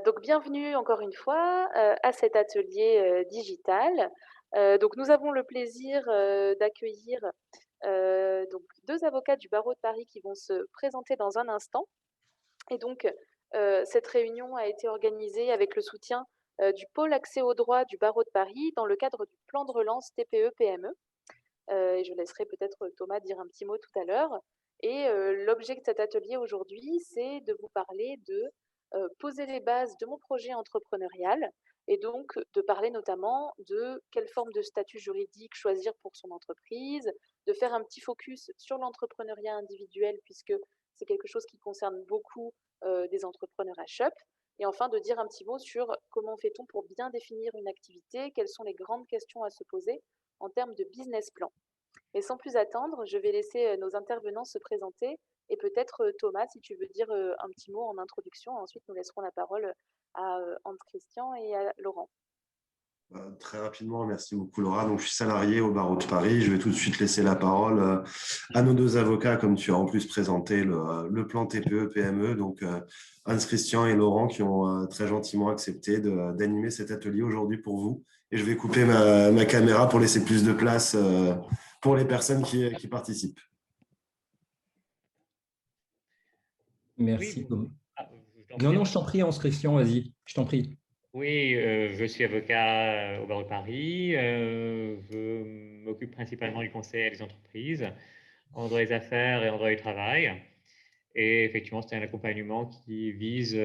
Donc bienvenue encore une fois, à cet atelier, digital. Donc nous avons le plaisir, d'accueillir, donc 2 avocats du barreau de Paris qui vont se présenter dans un instant et donc cette réunion a été organisée avec le soutien, du pôle accès au droit du barreau de Paris dans le cadre du plan de relance TPE-PME. Et je laisserai peut-être Thomas dire un petit mot tout à l'heure. Et l'objet de cet atelier aujourd'hui, c'est de vous parler de poser les bases de mon projet entrepreneurial et donc de parler notamment de quelle forme de statut juridique choisir pour son entreprise, de faire un petit focus sur l'entrepreneuriat individuel puisque c'est quelque chose qui concerne beaucoup des entrepreneurs à shop. Et enfin, de dire un petit mot sur comment fait-on pour bien définir une activité, quelles sont les grandes questions à se poser en termes de business plan. Mais sans plus attendre, je vais laisser nos intervenants se présenter et peut-être Thomas, si tu veux dire un petit mot en introduction. Ensuite, nous laisserons la parole à Anne-Christian et à Laurent. Très rapidement, merci beaucoup Laura. Donc, je suis salarié au barreau de Paris. Je vais tout de suite laisser la parole à nos 2 avocats, comme tu as en plus présenté le plan TPE-PME. Donc, Hans-Christian et Laurent qui ont très gentiment accepté d'animer cet atelier aujourd'hui pour vous. Et je vais couper ma caméra pour laisser plus de place pour les personnes qui participent. Merci. Oui, ah, Non, je t'en prie, Christian, vas-y, je t'en prie. oui, je suis avocat au barreau de Paris. Je m'occupe principalement du conseil à des entreprises en droit des affaires et en droit du travail. Et effectivement, c'est un accompagnement qui vise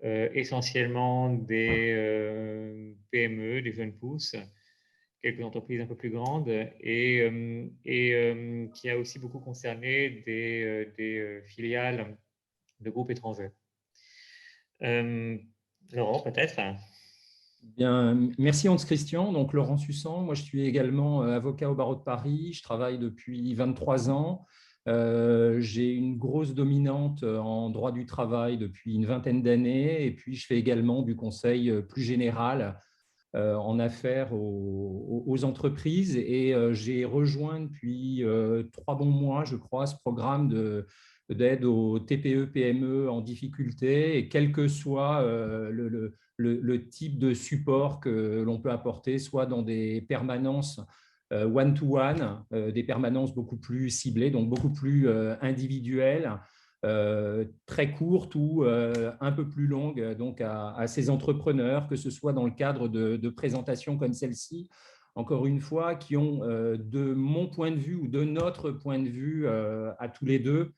essentiellement des PME, des jeunes pousses, quelques entreprises un peu plus grandes et qui a aussi beaucoup concerné des filiales de groupes étrangers. Laurent, peut-être? Bien, merci Hans-Christian. Donc, Laurent Sussan, moi je suis également avocat au barreau de Paris. Je travaille depuis 23 ans. J'ai une grosse dominante en droit du travail depuis une vingtaine d'années. Et puis, je fais également du conseil plus général en affaires aux entreprises. Et j'ai rejoint depuis 3 bons mois, je crois, ce programme d'aide aux TPE-PME en difficulté, et quel que soit le type de support que l'on peut apporter, soit dans des permanences one-to-one, des permanences beaucoup plus ciblées, donc beaucoup plus individuelles, très courtes ou un peu plus longues, donc à ces entrepreneurs, que ce soit dans le cadre de présentations comme celle-ci, encore une fois, qui ont, de mon point de vue ou de notre point de vue à tous les deux,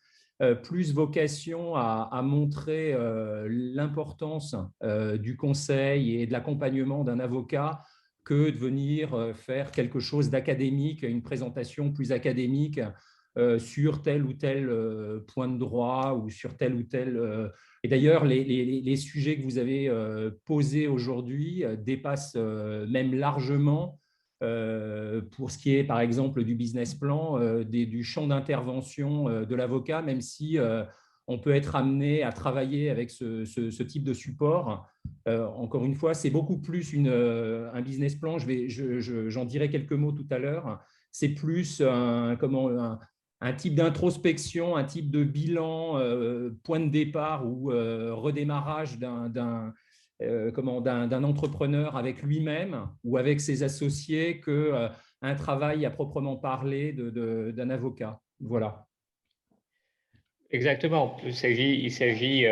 plus vocation à montrer l'importance du conseil et de l'accompagnement d'un avocat que de venir faire quelque chose d'académique, une présentation plus académique sur tel ou tel point de droit ou sur tel ou tel… Et d'ailleurs, les sujets que vous avez posés aujourd'hui dépassent même largement, pour ce qui est, par exemple, du business plan, du champ d'intervention de l'avocat, même si on peut être amené à travailler avec ce type de support. Encore une fois, c'est beaucoup plus un business plan. J'en dirai quelques mots tout à l'heure. C'est plus un type d'introspection, un type de bilan, point de départ ou redémarrage d'un entrepreneur avec lui-même ou avec ses associés qu'un travail à proprement parler d'un avocat. Voilà. Exactement. Il s'agit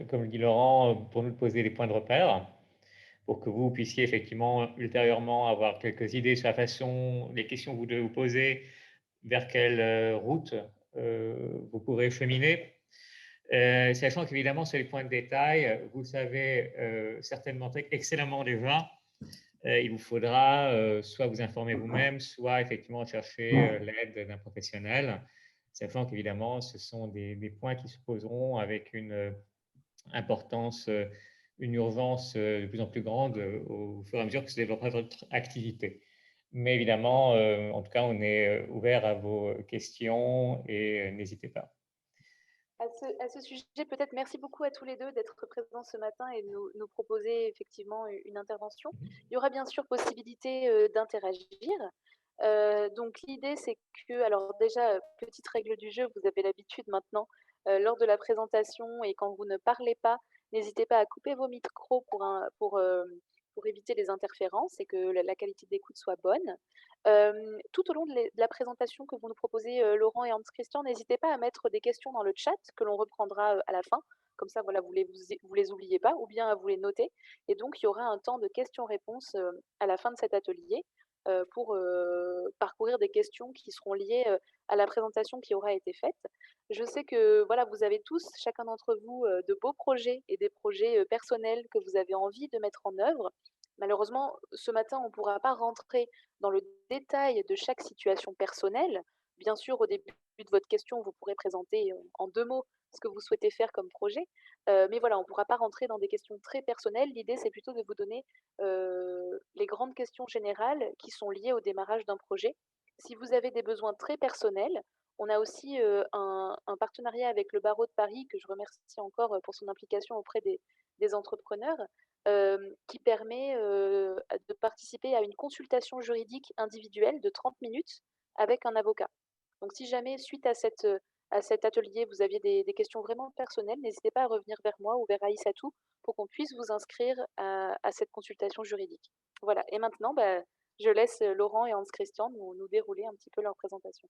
comme le dit Laurent, pour nous de poser des points de repère, pour que vous puissiez effectivement ultérieurement avoir quelques idées sur la façon, les questions que vous devez vous poser, vers quelle route vous pourrez cheminer. Sachant qu'évidemment, sur les points de détail, vous savez certainement excellemment déjà. Il vous faudra soit vous informer vous-même, soit effectivement chercher l'aide d'un professionnel, sachant qu'évidemment, ce sont des points qui se poseront avec une importance, une urgence de plus en plus grande au fur et à mesure que se développera votre activité. Mais évidemment, en tout cas, on est ouvert à vos questions et n'hésitez pas. À ce sujet, peut-être merci beaucoup à tous les deux d'être présents ce matin et de nous proposer effectivement une intervention. Il y aura bien sûr possibilité d'interagir. Donc l'idée, c'est que, alors déjà, petite règle du jeu, vous avez l'habitude maintenant lors de la présentation et quand vous ne parlez pas, n'hésitez pas à couper vos micros pour éviter les interférences et que la qualité d'écoute soit bonne. Tout au long de la présentation que vous nous proposez, Laurent et Hans-Christian, n'hésitez pas à mettre des questions dans le chat que l'on reprendra à la fin. Comme ça, voilà, vous les oubliez pas ou bien à vous les noter. Et donc, il y aura un temps de questions-réponses à la fin de cet atelier pour parcourir des questions qui seront liées à la présentation qui aura été faite. Je sais que voilà, vous avez tous, chacun d'entre vous, de beaux projets et des projets personnels que vous avez envie de mettre en œuvre. Malheureusement, ce matin, on ne pourra pas rentrer dans le détail de chaque situation personnelle. Bien sûr, au début de votre question, vous pourrez présenter en 2 mots ce que vous souhaitez faire comme projet. Mais voilà, on ne pourra pas rentrer dans des questions très personnelles. L'idée, c'est plutôt de vous donner les grandes questions générales qui sont liées au démarrage d'un projet. Si vous avez des besoins très personnels, on a aussi un partenariat avec le barreau de Paris, que je remercie encore pour son implication auprès des entrepreneurs, qui permet de participer à une consultation juridique individuelle de 30 minutes avec un avocat. Donc si jamais, suite à cet atelier, vous aviez des questions vraiment personnelles, n'hésitez pas à revenir vers moi ou vers Aïssatou pour qu'on puisse vous inscrire à cette consultation juridique. Voilà, et maintenant, je laisse Laurent et Hans-Christian nous dérouler un petit peu leur présentation.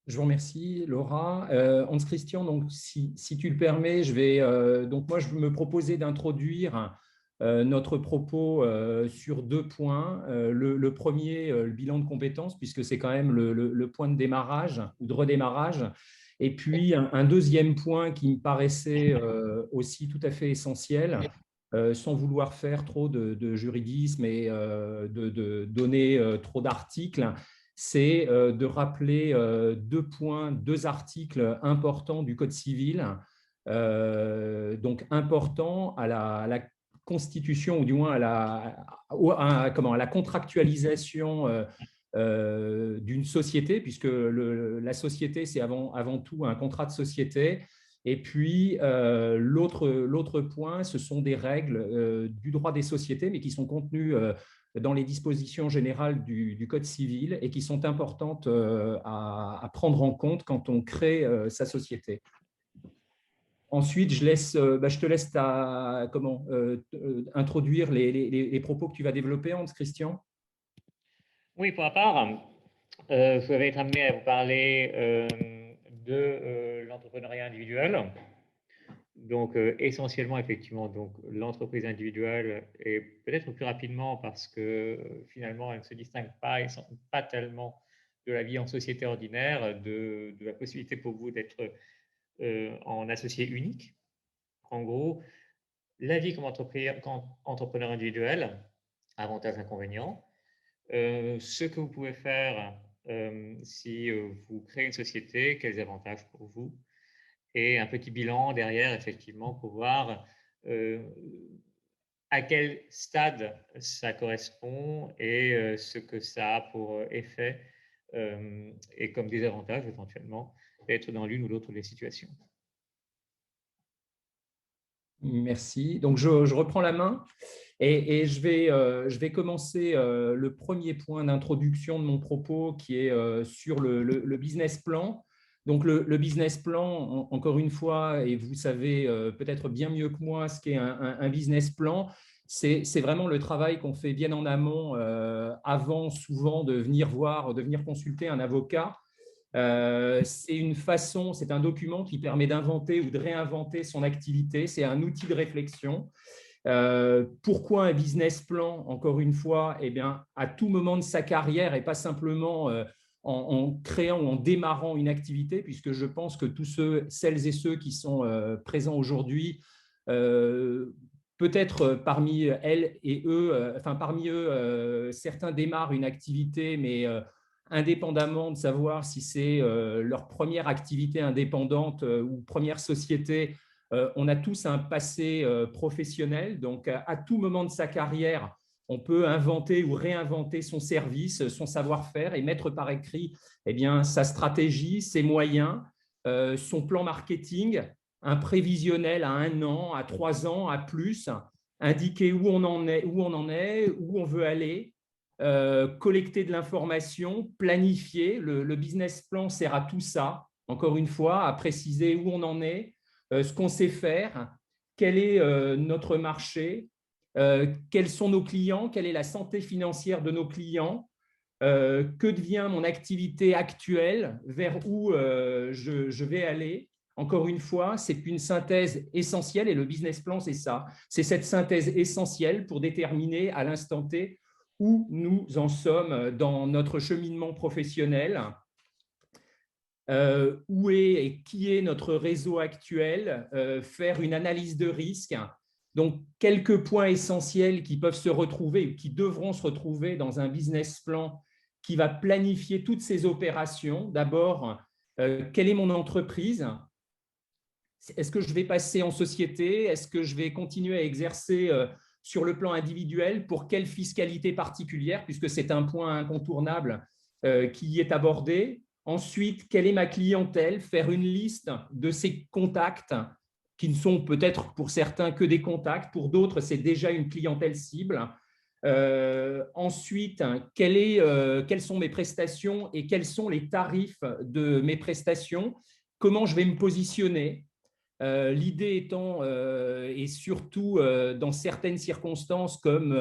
Je vous remercie, Laura. Hans-Christian, donc, si tu le permets, moi, je me proposais d'introduire notre propos sur 2 points. Le premier, le bilan de compétences, puisque c'est quand même le point de démarrage ou de redémarrage. Et puis, un deuxième point qui me paraissait aussi tout à fait essentiel, sans vouloir faire trop de juridisme et de donner trop d'articles, c'est de rappeler 2 articles importants du Code civil, donc importants à la constitution ou du moins à la contractualisation d'une société, puisque la société, c'est avant tout un contrat de société. Et puis, l'autre point, ce sont des règles du droit des sociétés, mais qui sont contenues dans les dispositions générales du Code civil et qui sont importantes à prendre en compte quand on crée sa société. Ensuite, je te laisse introduire les propos que tu vas développer, Hans-Christian. Oui, pour ma part, je vais être amené à vous parler de l'entrepreneuriat individuel. Donc, essentiellement, effectivement, l'entreprise individuelle et peut-être plus rapidement parce que finalement, elle ne se distingue pas tellement de la vie en société ordinaire, de la possibilité pour vous d'être en associé unique. En gros, la vie comme entrepreneur individuel, avantages, inconvénients. Ce que vous pouvez faire si vous créez une société, quels avantages pour vous, et un petit bilan derrière, effectivement, pour voir à quel stade ça correspond et ce que ça a pour effet et comme désavantage éventuellement d'être dans l'une ou l'autre des situations. Merci. Donc, je reprends la main et je vais commencer le premier point d'introduction de mon propos qui est sur le business plan. Donc, le business plan, encore une fois, et vous savez peut-être bien mieux que moi ce qu'est un business plan, c'est vraiment le travail qu'on fait bien en amont avant souvent de venir consulter un avocat. C'est un document qui permet d'inventer ou de réinventer son activité. C'est un outil de réflexion. Pourquoi un business plan? Encore une fois, eh bien, à tout moment de sa carrière et pas simplement en créant ou en démarrant une activité, puisque je pense que celles et ceux qui sont présents aujourd'hui, peut-être parmi elles et eux, parmi eux, certains démarrent une activité, mais indépendamment de savoir si c'est leur première activité indépendante ou première société, on a tous un passé professionnel. Donc, à tout moment de sa carrière, on peut inventer ou réinventer son service, son savoir-faire et mettre par écrit sa stratégie, ses moyens, son plan marketing, un prévisionnel à 1 an, à 3 ans, à plus, indiquer où on en est, où on veut aller, collecter de l'information, planifier. Le business plan sert à tout ça. encore une fois, à préciser où on en est, ce qu'on sait faire, quel est notre marché, quels sont nos clients, quelle est la santé financière de nos clients, que devient mon activité actuelle, vers où je vais aller. Encore une fois, c'est une synthèse essentielle et le business plan, c'est ça. C'est cette synthèse essentielle pour déterminer à l'instant T où nous en sommes dans notre cheminement professionnel, où est et qui est notre réseau actuel, faire une analyse de risque. Donc, quelques points essentiels qui peuvent se retrouver, qui devront se retrouver dans un business plan qui va planifier toutes ces opérations. D'abord, quelle est mon entreprise? Est-ce que je vais passer en société? Est-ce que je vais continuer à exercer sur le plan individuel? Pour quelle fiscalité particulière? Puisque c'est un point incontournable qui y est abordé. Ensuite, quelle est ma clientèle? Faire une liste de ces contacts qui ne sont peut-être pour certains que des contacts, pour d'autres, c'est déjà une clientèle cible. Ensuite, quelles sont mes prestations et quels sont les tarifs de mes prestations? Comment je vais me positionner? L'idée étant, et surtout dans certaines circonstances comme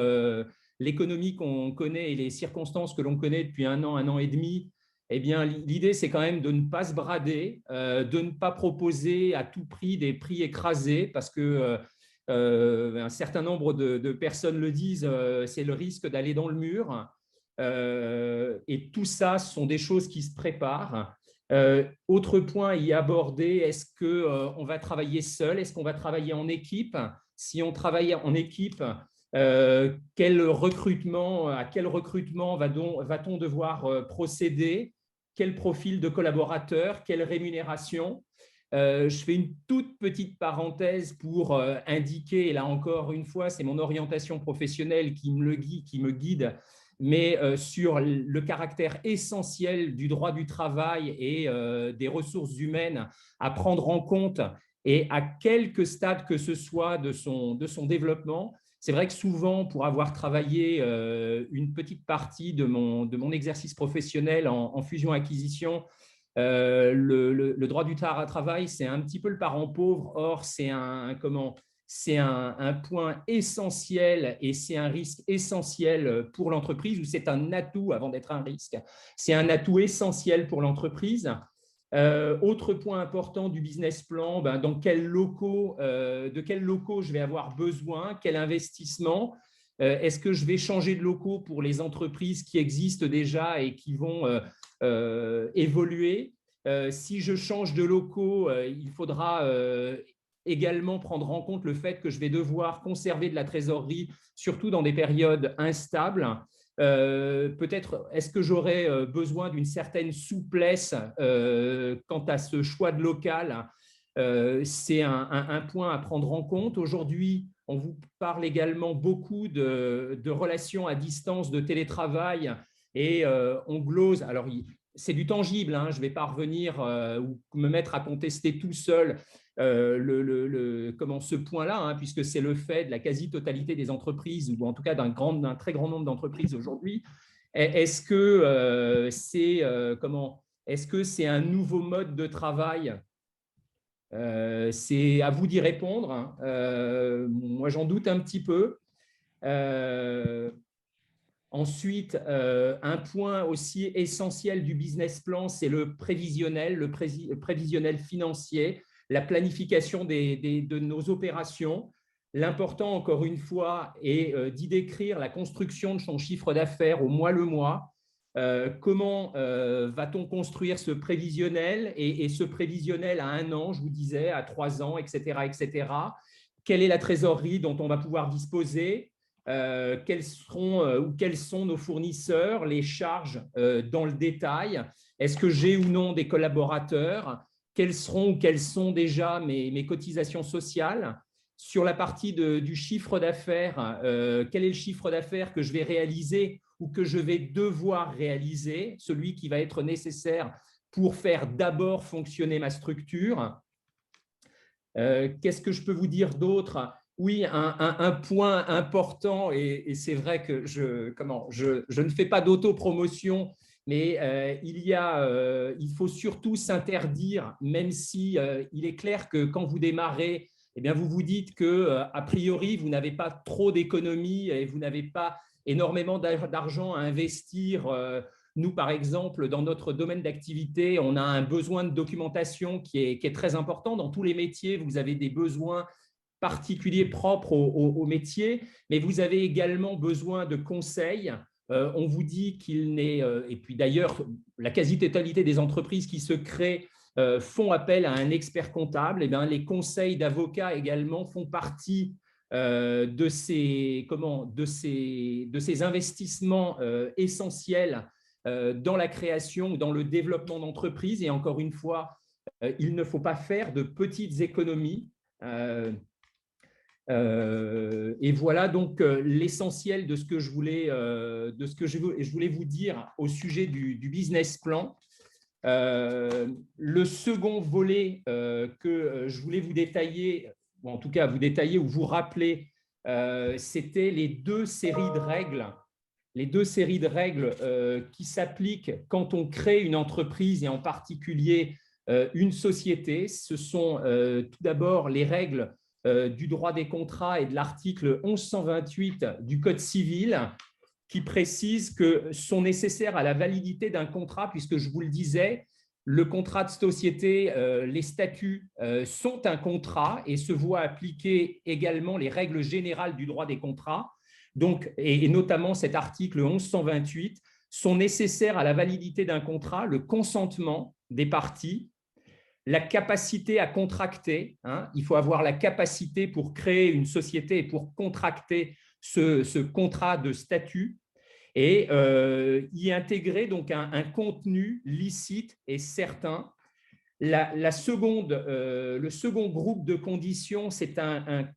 l'économie qu'on connaît et les circonstances que l'on connaît depuis un an et demi, eh bien, l'idée, c'est quand même de ne pas se brader, de ne pas proposer à tout prix des prix écrasés, parce que un certain nombre de personnes le disent, c'est le risque d'aller dans le mur. Et tout ça, ce sont des choses qui se préparent. Autre point à y aborder, est-ce qu'on va travailler seul? Est-ce qu'on va travailler en équipe? Si on travaille en équipe, à quel recrutement va-t-on devoir procéder? Quel profil de collaborateur? Quelle rémunération? Je fais une toute petite parenthèse pour indiquer, et là encore une fois, c'est mon orientation professionnelle qui me guide, mais sur le caractère essentiel du droit du travail et des ressources humaines à prendre en compte et à quelque stade que ce soit de son développement. C'est vrai que souvent, pour avoir travaillé une petite partie de mon exercice professionnel en fusion-acquisition, le droit du travail, c'est un petit peu le parent pauvre. Or, c'est un point essentiel et c'est un risque essentiel pour l'entreprise, ou c'est un atout avant d'être un risque. C'est un atout essentiel pour l'entreprise. Autre point important du business plan, de quels locaux je vais avoir besoin, quel investissement. Est-ce que je vais changer de locaux pour les entreprises qui existent déjà et qui vont évoluer? Si je change de locaux, il faudra également prendre en compte le fait que je vais devoir conserver de la trésorerie, surtout dans des périodes instables. Peut-être, est-ce que j'aurai besoin d'une certaine souplesse quant à ce choix de local? C'est un point à prendre en compte. Aujourd'hui, on vous parle également beaucoup de relations à distance, de télétravail, et on glose. Alors, c'est du tangible, hein, je ne vais pas revenir ou me mettre à contester tout seul ce point-là, hein, puisque c'est le fait de la quasi-totalité des entreprises, ou en tout cas d'un très grand nombre d'entreprises aujourd'hui. Est-ce que c'est un nouveau mode de travail? C'est à vous d'y répondre, hein. Moi, j'en doute un petit peu. Ensuite, un point aussi essentiel du business plan, c'est le prévisionnel financier, la planification de nos opérations. L'important, encore une fois, est d'y décrire la construction de son chiffre d'affaires au mois le mois. Comment va-t-on construire ce prévisionnel et ce prévisionnel à 1 an, je vous disais, à 3 ans, etc., etc. Quelle est la trésorerie dont on va pouvoir disposer? Quels sont nos fournisseurs, les charges dans le détail? Est-ce que j'ai ou non des collaborateurs? Quelles sont déjà mes cotisations sociales? Sur la partie du chiffre d'affaires, quel est le chiffre d'affaires que je vais réaliser ou que je vais devoir réaliser, celui qui va être nécessaire pour faire d'abord fonctionner ma structure? Qu'est-ce que je peux vous dire d'autre? Oui, un point important, et c'est vrai que je ne fais pas d'autopromotion, mais il faut surtout s'interdire, même si il est clair que quand vous démarrez, eh bien, vous vous dites que a priori, vous n'avez pas trop d'économies et vous n'avez pas énormément d'argent à investir. Nous, par exemple, dans notre domaine d'activité, on a un besoin de documentation qui est très important. Dans tous les métiers, vous avez des besoins particuliers propres au métier, mais vous avez également besoin de conseils. On vous dit qu'il n'est… et puis d'ailleurs, la quasi-totalité des entreprises qui se créent font appel à un expert comptable. Et bien, les conseils d'avocats également font partie de ces investissements essentiels dans la création ou dans le développement d'entreprises. Et encore une fois, il ne faut pas faire de petites économies. Et voilà donc l'essentiel de ce que je voulais vous dire au sujet du business plan. Le second volet que je voulais vous détailler, ou en tout cas vous détailler ou vous rappeler, c'était les deux séries de règles. Les deux séries de règles qui s'appliquent quand on crée une entreprise et en particulier une société. Ce sont tout d'abord les règles du droit des contrats et de l'article 1128 du Code civil qui précise que sont nécessaires à la validité d'un contrat, puisque je vous le disais, le contrat de société, les statuts sont un contrat et se voient appliquer également les règles générales du droit des contrats. Donc, et notamment cet article 1128, sont nécessaires à la validité d'un contrat le consentement des parties, la capacité à contracter. Il faut avoir la capacité pour créer une société et pour contracter ce contrat de statut et y intégrer donc un contenu licite et certain. Le second groupe de conditions, c'est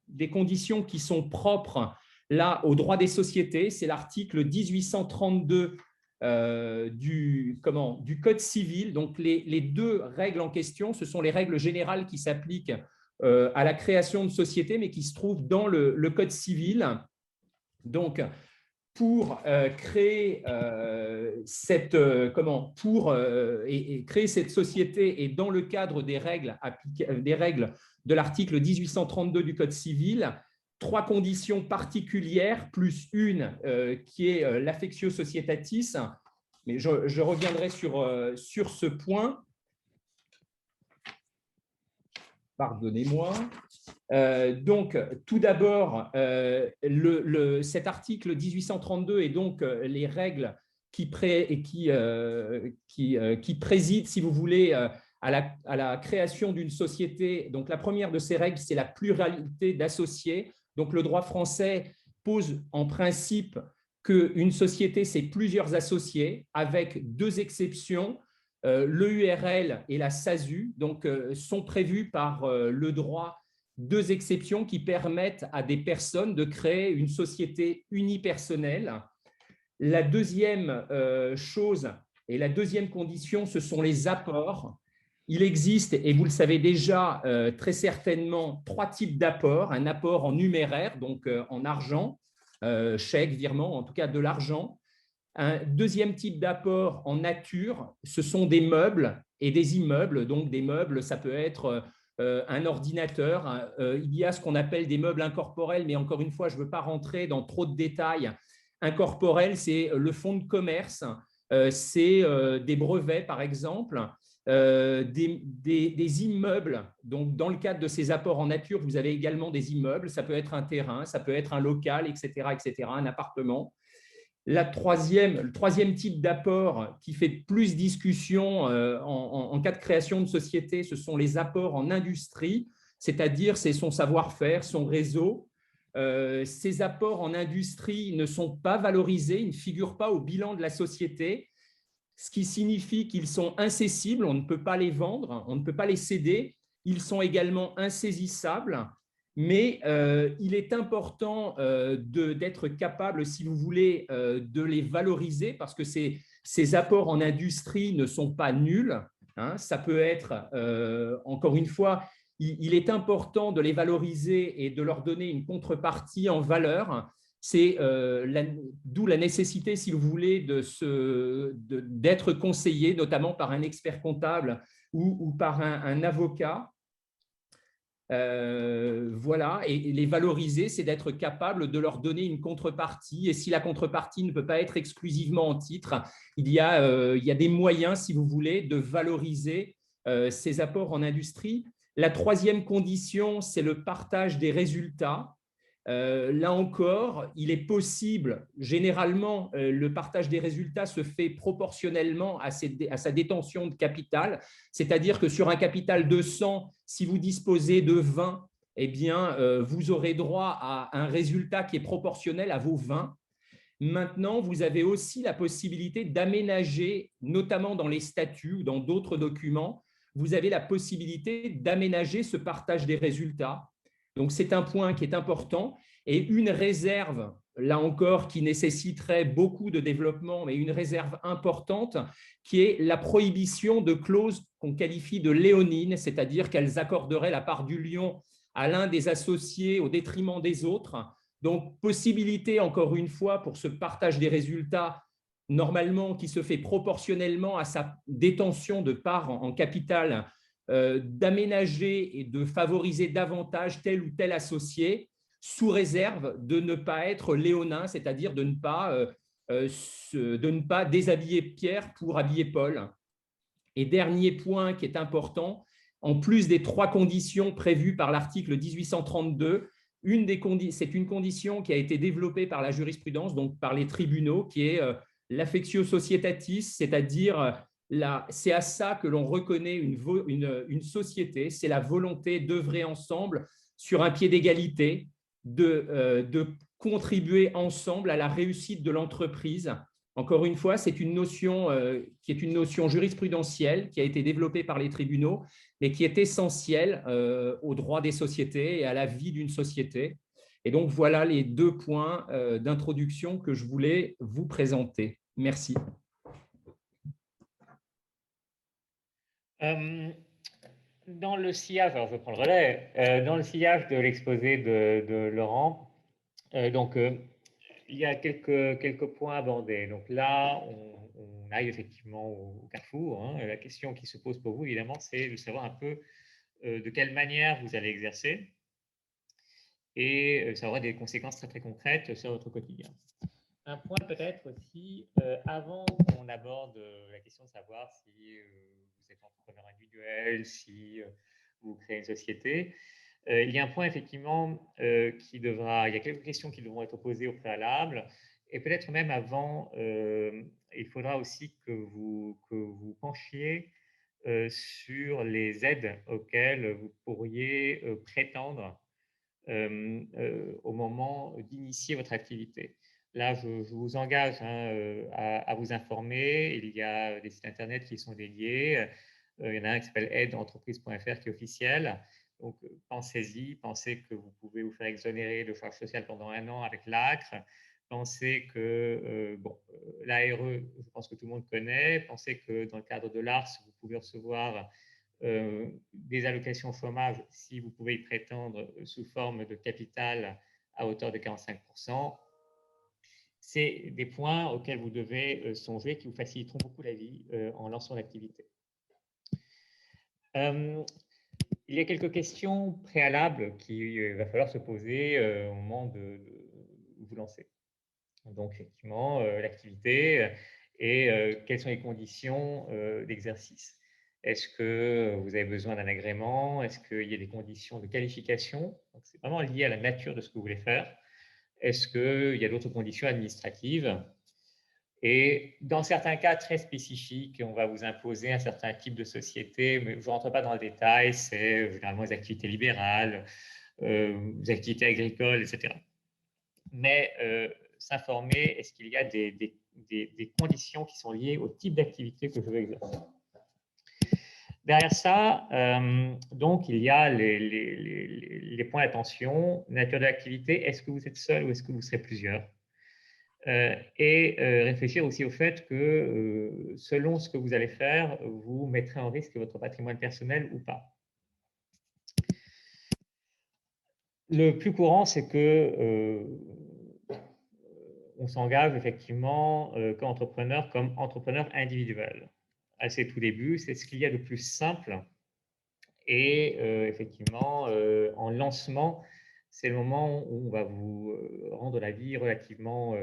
des conditions qui sont propres là au droit des sociétés. C'est l'article 1832 du Code civil. Donc, les deux règles en question, ce sont les règles générales qui s'appliquent à la création de sociétés, mais qui se trouvent dans le Code civil. Donc, pour créer créer cette société et dans le cadre des règles de l'article 1832 du Code civil, 3 conditions particulières, plus une qui est l'affectio societatis. Mais je reviendrai sur ce point. Pardonnez-moi. Donc, tout d'abord, cet article 1832 est donc les règles qui président, si vous voulez, à la création d'une société. Donc, la première de ces règles, c'est la pluralité d'associés. Donc, le droit français pose en principe qu'une société, c'est plusieurs associés, avec 2 exceptions. L'EURL et la SASU donc, sont prévus par le droit 2 exceptions qui permettent à des personnes de créer une société unipersonnelle. La deuxième chose et la deuxième condition, ce sont les apports. Il existe, et vous le savez déjà très certainement, 3 types d'apports. Un apport en numéraire, donc en argent, chèque, virement, en tout cas de l'argent. Un deuxième type d'apport en nature, ce sont des meubles et des immeubles. Donc, des meubles, ça peut être un ordinateur. Il y a ce qu'on appelle des meubles incorporels, mais encore une fois, je ne veux pas rentrer dans trop de détails. Incorporel, c'est le fonds de commerce, c'est des brevets, par exemple, des immeubles. Donc, dans le cadre de ces apports en nature, vous avez également des immeubles. Ça peut être un terrain, ça peut être un local, etc., un appartement. Le troisième type d'apport qui fait plus discussion en cas de création de société, ce sont les apports en industrie, c'est-à-dire c'est son savoir-faire, son réseau. Ces apports en industrie ne sont pas valorisés, ils ne figurent pas au bilan de la société, ce qui signifie qu'ils sont incessibles, on ne peut pas les vendre, on ne peut pas les céder. Ils sont également insaisissables. Mais il est important d'être capable, si vous voulez, de les valoriser parce que ces apports en industrie ne sont pas nuls. Ça peut être, encore une fois, il est important de les valoriser et de leur donner une contrepartie en valeur. D'où la nécessité, si vous voulez, d'être conseillé, notamment par un expert comptable ou par un avocat. Voilà, et les valoriser, c'est d'être capable de leur donner une contrepartie. Et si la contrepartie ne peut pas être exclusivement en titre, il y a des moyens, si vous voulez, de valoriser ces apports en industrie. La troisième condition, c'est le partage des résultats. Là encore, il est possible, généralement, le partage des résultats se fait proportionnellement à sa détention de capital, c'est-à-dire que sur un capital de 100, si vous disposez de 20, eh bien, vous aurez droit à un résultat qui est proportionnel à vos 20. Maintenant, vous avez aussi la possibilité d'aménager, notamment dans les statuts ou dans d'autres documents, vous avez la possibilité d'aménager ce partage des résultats. Donc, c'est un point qui est important. Et une réserve, là encore, qui nécessiterait beaucoup de développement, mais une réserve importante, qui est la prohibition de clauses qu'on qualifie de léonines, c'est-à-dire qu'elles accorderaient la part du lion à l'un des associés au détriment des autres. Donc, possibilité, encore une fois, pour ce partage des résultats, normalement, qui se fait proportionnellement à sa détention de parts en capital, d'aménager et de favoriser davantage tel ou tel associé, sous réserve de ne pas être léonin, c'est-à-dire de ne pas déshabiller Pierre pour habiller Paul. Et dernier point qui est important, en plus des 3 conditions prévues par l'article 1832, c'est une condition qui a été développée par la jurisprudence, donc par les tribunaux, qui est l'affectio societatis, c'est-à-dire c'est à ça que l'on reconnaît une société, c'est la volonté d'œuvrer ensemble sur un pied d'égalité, de contribuer ensemble à la réussite de l'entreprise. Encore une fois, c'est une notion qui est une notion jurisprudentielle qui a été développée par les tribunaux, mais qui est essentielle au droit des sociétés et à la vie d'une société. Et donc, voilà les 2 points d'introduction que je voulais vous présenter. Merci. Dans le sillage, alors je prends le relais, dans le sillage de l'exposé de Laurent, il y a quelques points abordés. Donc là, on arrive effectivement au carrefour. Hein. La question qui se pose pour vous, évidemment, c'est de savoir un peu de quelle manière vous allez exercer, et ça aura des conséquences très, très concrètes sur votre quotidien. Un point peut-être aussi, avant qu'on aborde la question de savoir si vous êtes entrepreneur individuel, si vous créez une société, il y a un point effectivement il y a quelques questions qui devront être posées au préalable, et peut-être même avant, il faudra aussi que vous penchiez sur les aides auxquelles vous pourriez prétendre au moment d'initier votre activité. Là, je vous engage à vous informer. Il y a des sites internet qui sont dédiés. Il y en a un qui s'appelle aideentreprise.fr qui est officiel. Donc, pensez-y. Pensez que vous pouvez vous faire exonérer de charges sociales pendant 1 an avec l'ACRE. Pensez que, l'ARE, je pense que tout le monde connaît. Pensez que dans le cadre de l'ARS, vous pouvez recevoir des allocations chômage si vous pouvez y prétendre sous forme de capital à hauteur de 45%. C'est des points auxquels vous devez songer, qui vous faciliteront beaucoup la vie en lançant l'activité. Il y a quelques questions préalables qu'il va falloir se poser au moment de vous lancer. Donc, effectivement, l'activité et quelles sont les conditions d'exercice. Est-ce que vous avez besoin d'un agrément? Est-ce qu'il y a des conditions de qualification? C'est vraiment lié à la nature de ce que vous voulez faire. Est-ce qu'il y a d'autres conditions administratives? Et dans certains cas très spécifiques, on va vous imposer un certain type de société, mais je ne rentre pas dans le détail, c'est généralement les activités libérales, les activités agricoles, etc. Mais s'informer, est-ce qu'il y a des conditions qui sont liées au type d'activité que je veux exercer? Derrière ça, donc, il y a les points d'attention, nature de l'activité, est-ce que vous êtes seul ou est-ce que vous serez plusieurs? Et réfléchir aussi au fait que selon ce que vous allez faire, vous mettrez en risque votre patrimoine personnel ou pas. Le plus courant, c'est que on s'engage effectivement comme entrepreneur individuel. À ses tout débuts, c'est ce qu'il y a de plus simple. Et effectivement, en lancement, c'est le moment où on va vous rendre la vie relativement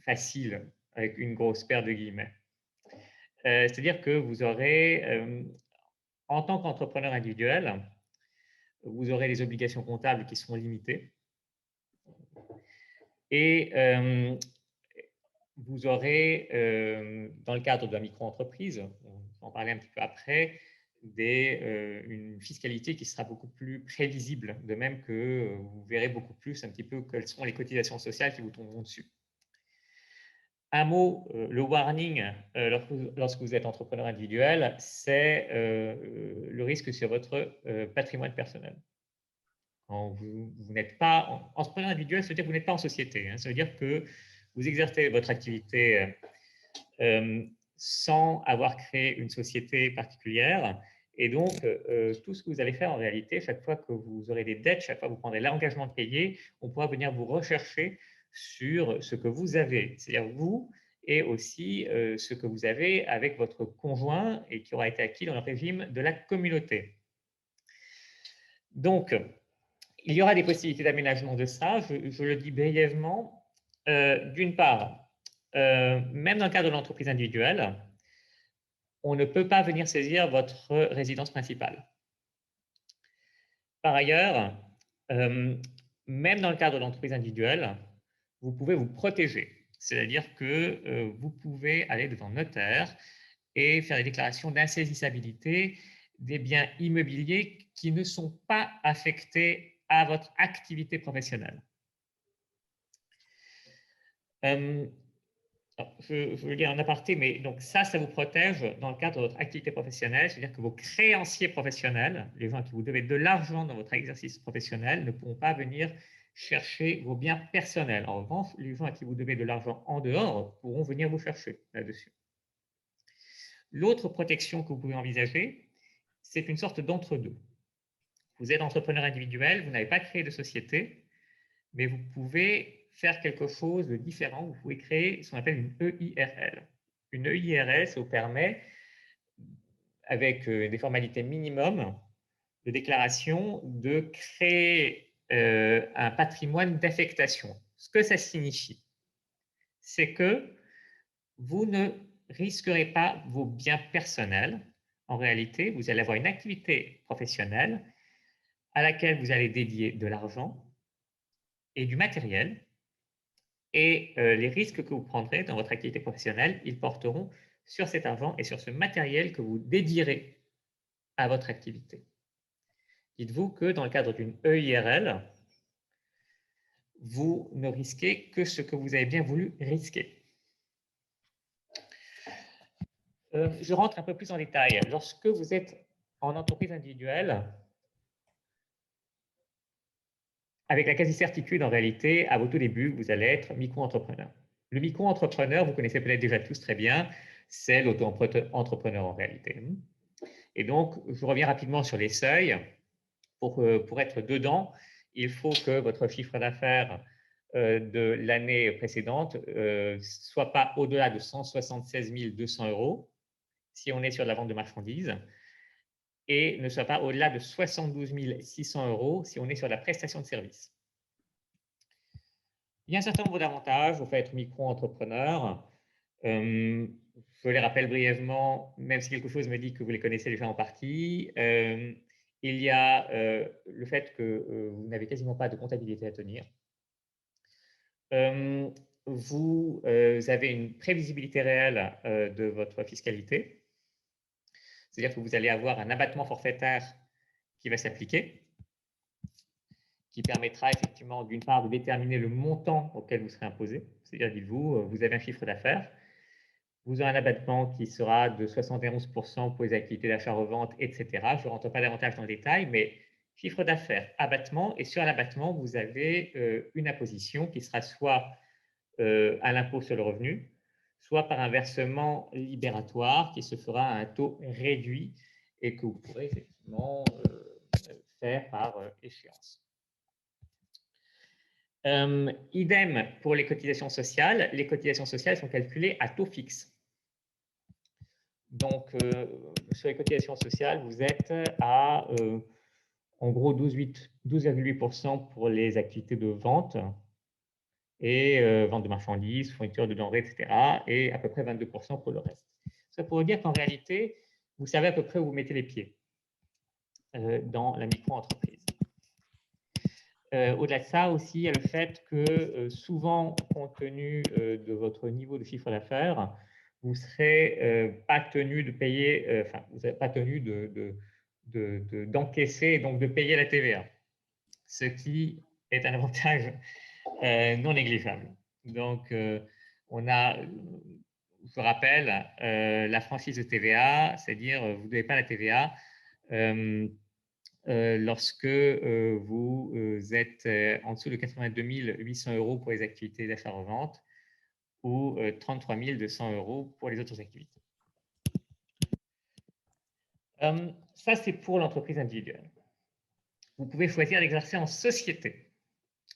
facile, avec une grosse paire de guillemets. C'est-à-dire que vous aurez, en tant qu'entrepreneur individuel, vous aurez des obligations comptables qui seront limitées. Et vous aurez, dans le cadre de la micro-entreprise, on va en parler un petit peu après, une fiscalité qui sera beaucoup plus prévisible, de même que vous verrez beaucoup plus un petit peu quelles sont les cotisations sociales qui vous tomberont dessus. Un mot, le warning, lorsque vous êtes entrepreneur individuel, c'est le risque sur votre patrimoine personnel. Vous n'êtes pas entrepreneur individuel, ça veut dire que vous n'êtes pas en société. Ça veut dire que vous exercez votre activité sans avoir créé une société particulière. Et donc, tout ce que vous allez faire en réalité, chaque fois que vous aurez des dettes, chaque fois que vous prendrez l'engagement de payer, on pourra venir vous rechercher sur ce que vous avez, c'est-à-dire vous, et aussi ce que vous avez avec votre conjoint et qui aura été acquis dans le régime de la communauté. Donc, il y aura des possibilités d'aménagement de ça, je le dis brièvement. D'une part, même dans le cadre de l'entreprise individuelle, on ne peut pas venir saisir votre résidence principale. Par ailleurs, même dans le cadre de l'entreprise individuelle, vous pouvez vous protéger. C'est-à-dire que vous pouvez aller devant le notaire et faire des déclarations d'insaisissabilité des biens immobiliers qui ne sont pas affectés à votre activité professionnelle. Je veux le dire en aparté, mais donc ça vous protège dans le cadre de votre activité professionnelle, c'est-à-dire que vos créanciers professionnels, les gens qui vous devez de l'argent dans votre exercice professionnel, ne pourront pas venir chercher vos biens personnels. En revanche, les gens à qui vous devez de l'argent en dehors pourront venir vous chercher là-dessus. L'autre protection que vous pouvez envisager, c'est une sorte d'entre-deux. Vous êtes entrepreneur individuel, vous n'avez pas créé de société, mais vous pouvez faire quelque chose de différent. Vous pouvez créer ce qu'on appelle une EIRL. Une EIRL, ça vous permet, avec des formalités minimum de déclaration, de créer un patrimoine d'affectation. Ce que ça signifie, c'est que vous ne risquerez pas vos biens personnels. En réalité, vous allez avoir une activité professionnelle à laquelle vous allez dédier de l'argent et du matériel. Et les risques que vous prendrez dans votre activité professionnelle, ils porteront sur cet argent et sur ce matériel que vous dédierez à votre activité. Dites-vous que dans le cadre d'une EIRL, vous ne risquez que ce que vous avez bien voulu risquer. Je rentre un peu plus en détail. Lorsque vous êtes en entreprise individuelle, avec la quasi-certitude, en réalité, à vos tout débuts, vous allez être micro-entrepreneur. Le micro-entrepreneur, vous connaissez peut-être déjà tous très bien, c'est l'auto-entrepreneur en réalité. Et donc, je reviens rapidement sur les seuils. Pour être dedans, il faut que votre chiffre d'affaires de l'année précédente soit pas au-delà de 176 200 euros, si on est sur de la vente de marchandises, et ne soit pas au-delà de 72 600 euros si on est sur la prestation de service. Il y a un certain nombre d'avantages au fait d'être micro-entrepreneur. Je les rappelle brièvement, même si quelque chose me dit que vous les connaissez déjà en partie. Il y a le fait que vous n'avez quasiment pas de comptabilité à tenir. Vous avez une prévisibilité réelle de votre fiscalité. C'est-à-dire que vous allez avoir un abattement forfaitaire qui va s'appliquer, qui permettra effectivement d'une part de déterminer le montant auquel vous serez imposé. C'est-à-dire, dites-vous, vous avez un chiffre d'affaires, vous aurez un abattement qui sera de 71% pour les activités d'achat-revente, etc. Je ne rentre pas davantage dans le détail, mais chiffre d'affaires, abattement, et sur l'abattement, vous avez une imposition qui sera soit à l'impôt sur le revenu, soit par un versement libératoire qui se fera à un taux réduit et que vous pourrez effectivement faire par échéance. Idem pour les cotisations sociales. Les cotisations sociales sont calculées à taux fixe. Donc, sur les cotisations sociales, vous êtes à, en gros, 12,8% pour les activités de vente et vente de marchandises, fourniture de denrées, etc. et à peu près 22% pour le reste. Ça pourrait dire qu'en réalité, vous savez à peu près où vous mettez les pieds dans la micro-entreprise. Au-delà de ça aussi, il y a le fait que souvent, compte tenu de votre niveau de chiffre d'affaires, vous ne serez pas tenu de payer, enfin, vous n'êtes pas tenu d'encaisser et donc de payer la TVA, ce qui est un avantage non négligeable. Donc, on a, je rappelle, la franchise de TVA, c'est-à-dire vous ne devez pas la TVA lorsque vous êtes en dessous de 82 800 € pour les activités d'achat-revente ou 33 200 € pour les autres activités. Ça, c'est pour l'entreprise individuelle. Vous pouvez choisir d'exercer en société.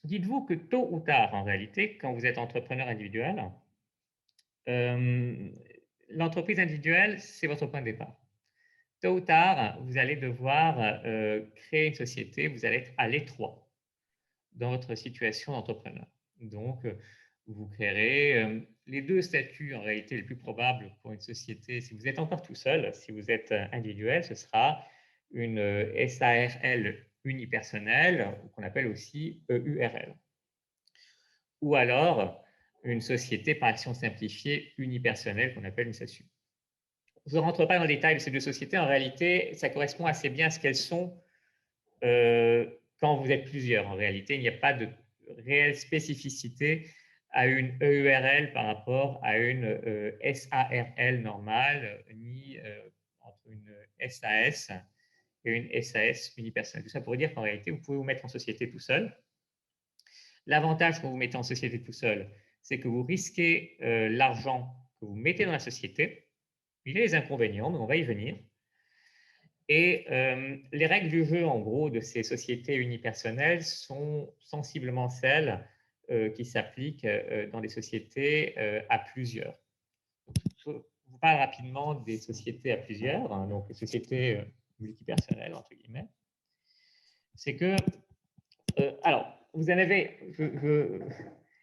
Dites-vous que tôt ou tard, en réalité, quand vous êtes entrepreneur individuel, l'entreprise individuelle, c'est votre point de départ. Tôt ou tard, vous allez devoir créer une société, vous allez être à l'étroit dans votre situation d'entrepreneur. Donc, vous créerez les deux statuts, en réalité, les plus probables pour une société. Si vous êtes encore tout seul, si vous êtes individuel, ce sera une SARL unipersonnelle, qu'on appelle aussi EURL. Ou alors, une société par action simplifiée unipersonnelle, qu'on appelle une SASU. Je ne rentre pas dans le détail de ces deux sociétés. En réalité, ça correspond assez bien à ce qu'elles sont quand vous êtes plusieurs. En réalité, il n'y a pas de réelle spécificité à une EURL par rapport à une SARL normale, ni entre une SAS et une SAS unipersonnelle. Tout ça pour dire qu'en réalité, vous pouvez vous mettre en société tout seul. L'avantage quand vous mettez en société tout seul, c'est que vous risquez l'argent que vous mettez dans la société. Il y a des inconvénients, mais on va y venir. Et les règles du jeu, en gros, de ces sociétés unipersonnelles sont sensiblement celles qui s'appliquent dans des sociétés à plusieurs. Je vous parle rapidement des sociétés à plusieurs, hein, donc les sociétés multipersonnelles, entre guillemets. C'est que, alors, vous en avez,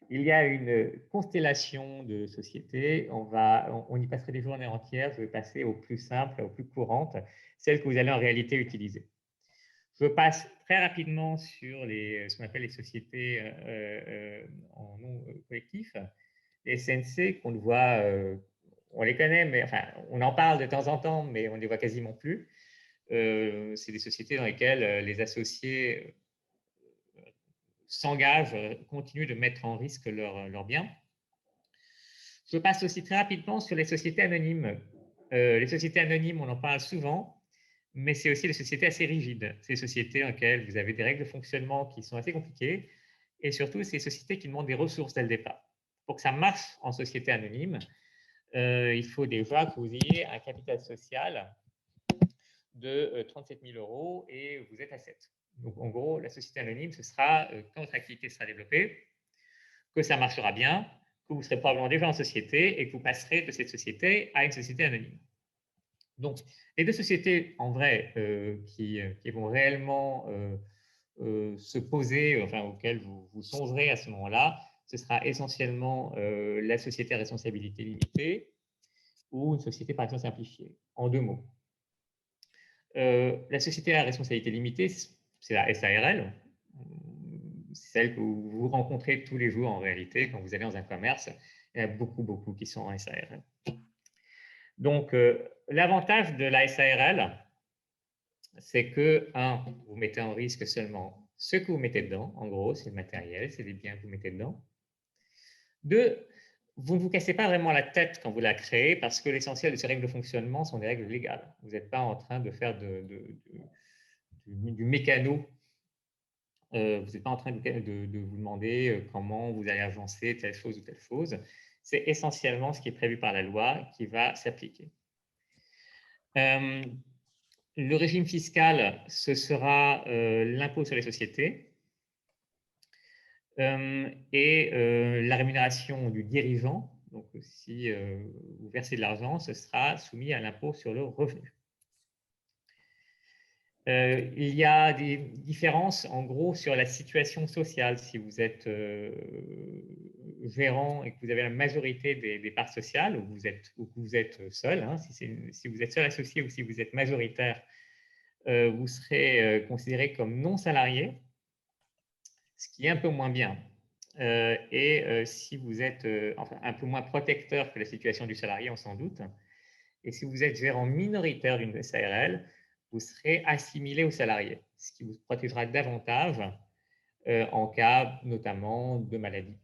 il y a une constellation de sociétés. On y passerait des journées entières. Je vais passer aux plus simples, aux plus courantes, celles que vous allez en réalité utiliser. Je passe très rapidement sur ce qu'on appelle les sociétés en nom collectif, les SNC, qu'on voit, on les connaît, mais enfin, on en parle de temps en temps, mais on ne les voit quasiment plus. C'est des sociétés dans lesquelles les associés s'engagent, continuent de mettre en risque leurs biens. Je passe aussi très rapidement sur les sociétés anonymes. Les sociétés anonymes, on en parle souvent, mais c'est aussi des sociétés assez rigides. C'est des sociétés dans lesquelles vous avez des règles de fonctionnement qui sont assez compliquées, et surtout, c'est des sociétés qui demandent des ressources dès le départ. Pour que ça marche en société anonyme, il faut déjà que vous ayez un capital social de 37 000 € et vous êtes à 7. Donc, en gros, la société anonyme, ce sera quand votre activité sera développée, que ça marchera bien, que vous serez probablement déjà en société et que vous passerez de cette société à une société anonyme. Donc, les deux sociétés, en vrai, qui vont réellement se poser, enfin, auxquelles vous songerez à ce moment-là, ce sera essentiellement la société à responsabilité limitée ou une société par action simplifiée, en deux mots. La société à responsabilité limitée, c'est la SARL, c'est celle que vous rencontrez tous les jours en réalité quand vous allez dans un commerce. Il y en a beaucoup qui sont en SARL. Donc, l'avantage de la SARL, c'est que, un, vous mettez en risque seulement ce que vous mettez dedans. En gros, c'est le matériel, c'est les biens que vous mettez dedans. Deux, vous ne vous cassez pas vraiment la tête quand vous la créez parce que l'essentiel de ces règles de fonctionnement sont des règles légales. Vous n'êtes pas en train de faire du mécano. Vous n'êtes pas en train de vous demander comment vous allez avancer telle chose ou telle chose. C'est essentiellement ce qui est prévu par la loi qui va s'appliquer. Le régime fiscal, ce sera l'impôt sur les sociétés. Et la rémunération du dirigeant, donc si vous versez de l'argent, ce sera soumis à l'impôt sur le revenu. Il y a des différences, en gros, sur la situation sociale. Si vous êtes gérant et que vous avez la majorité des parts sociales, ou que vous êtes seul, hein, si vous êtes seul associé ou si vous êtes majoritaire, vous serez considéré comme non salarié, ce qui est un peu moins bien. Si vous êtes enfin, un peu moins protecteur que la situation du salarié, on s'en doute, et si vous êtes gérant minoritaire d'une SARL, vous serez assimilé aux salariés, ce qui vous protégera davantage en cas notamment de maladie.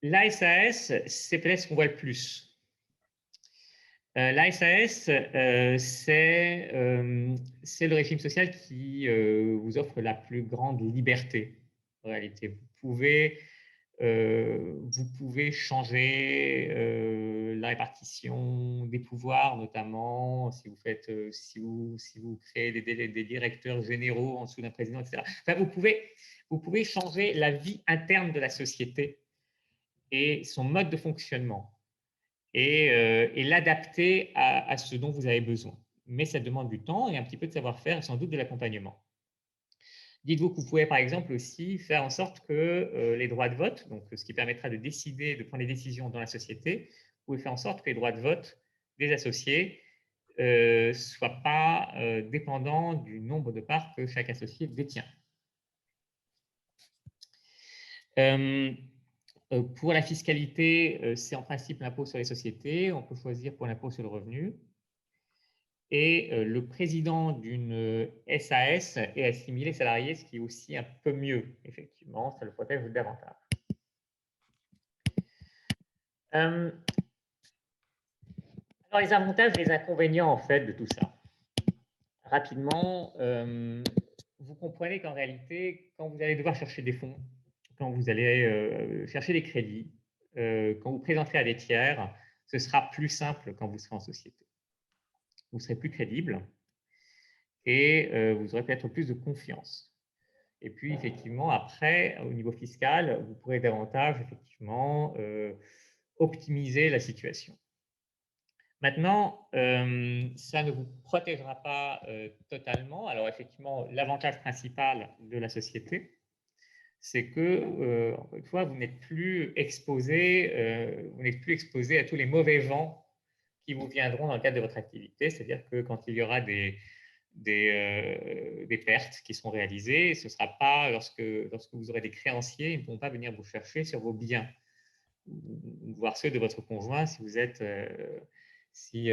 La SAS, c'est peut-être ce qu'on voit le plus. La SAS, c'est le régime social qui vous offre la plus grande liberté. En réalité, vous pouvez changer la répartition des pouvoirs, notamment si vous créez des directeurs généraux en dessous d'un président, etc. Enfin, vous pouvez changer la vie interne de la société et son mode de fonctionnement et l'adapter à ce dont vous avez besoin. Mais ça demande du temps et un petit peu de savoir-faire et sans doute de l'accompagnement. Dites-vous que vous pouvez par exemple aussi faire en sorte que les droits de vote, donc ce qui permettra de décider, de prendre les décisions dans la société, vous pouvez faire en sorte que les droits de vote des associés ne soient pas dépendants du nombre de parts que chaque associé détient. Pour la fiscalité, c'est en principe l'impôt sur les sociétés. On peut choisir pour l'impôt sur le revenu. Et le président d'une SAS est assimilé salarié, ce qui est aussi un peu mieux, effectivement, ça le protège davantage. Alors, les avantages et les inconvénients, en fait, de tout ça. Rapidement, vous comprenez qu'en réalité, quand vous allez devoir chercher des fonds, quand vous allez chercher des crédits, quand vous présenterez à des tiers, ce sera plus simple quand vous serez en société. Vous serez plus crédible et vous aurez peut-être plus de confiance. Et puis, effectivement, après, au niveau fiscal, vous pourrez davantage, effectivement, optimiser la situation. Maintenant, ça ne vous protégera pas totalement. Alors, effectivement, l'avantage principal de la société, c'est que, encore une fois, vous n'êtes plus exposé à tous les mauvais vents qui vous viendront dans le cadre de votre activité. C'est-à-dire que quand il y aura des pertes qui seront réalisées, ce ne sera pas lorsque vous aurez des créanciers, ils ne pourront pas venir vous chercher sur vos biens, voire ceux de votre conjoint si vous êtes, sous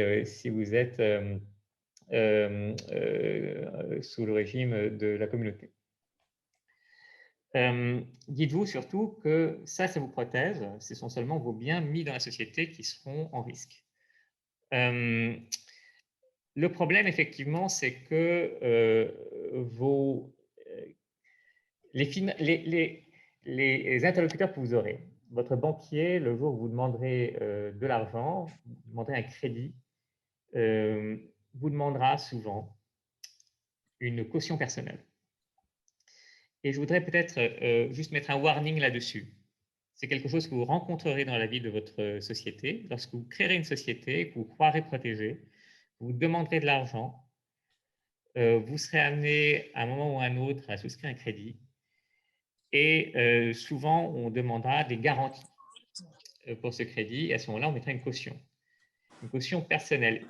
le régime de la communauté. Dites-vous surtout que ça vous protège, ce sont seulement vos biens mis dans la société qui seront en risque. Le problème, effectivement, c'est que les interlocuteurs que vous aurez, votre banquier, le jour où vous demanderez de l'argent, vous demanderez un crédit, vous demandera souvent une caution personnelle. Et je voudrais peut-être juste mettre un warning là-dessus. C'est quelque chose que vous rencontrerez dans la vie de votre société. Lorsque vous créerez une société que vous croirez protéger, vous demanderez de l'argent, vous serez amené à un moment ou à un autre à souscrire un crédit et souvent on demandera des garanties pour ce crédit et à ce moment-là on mettra une caution personnelle.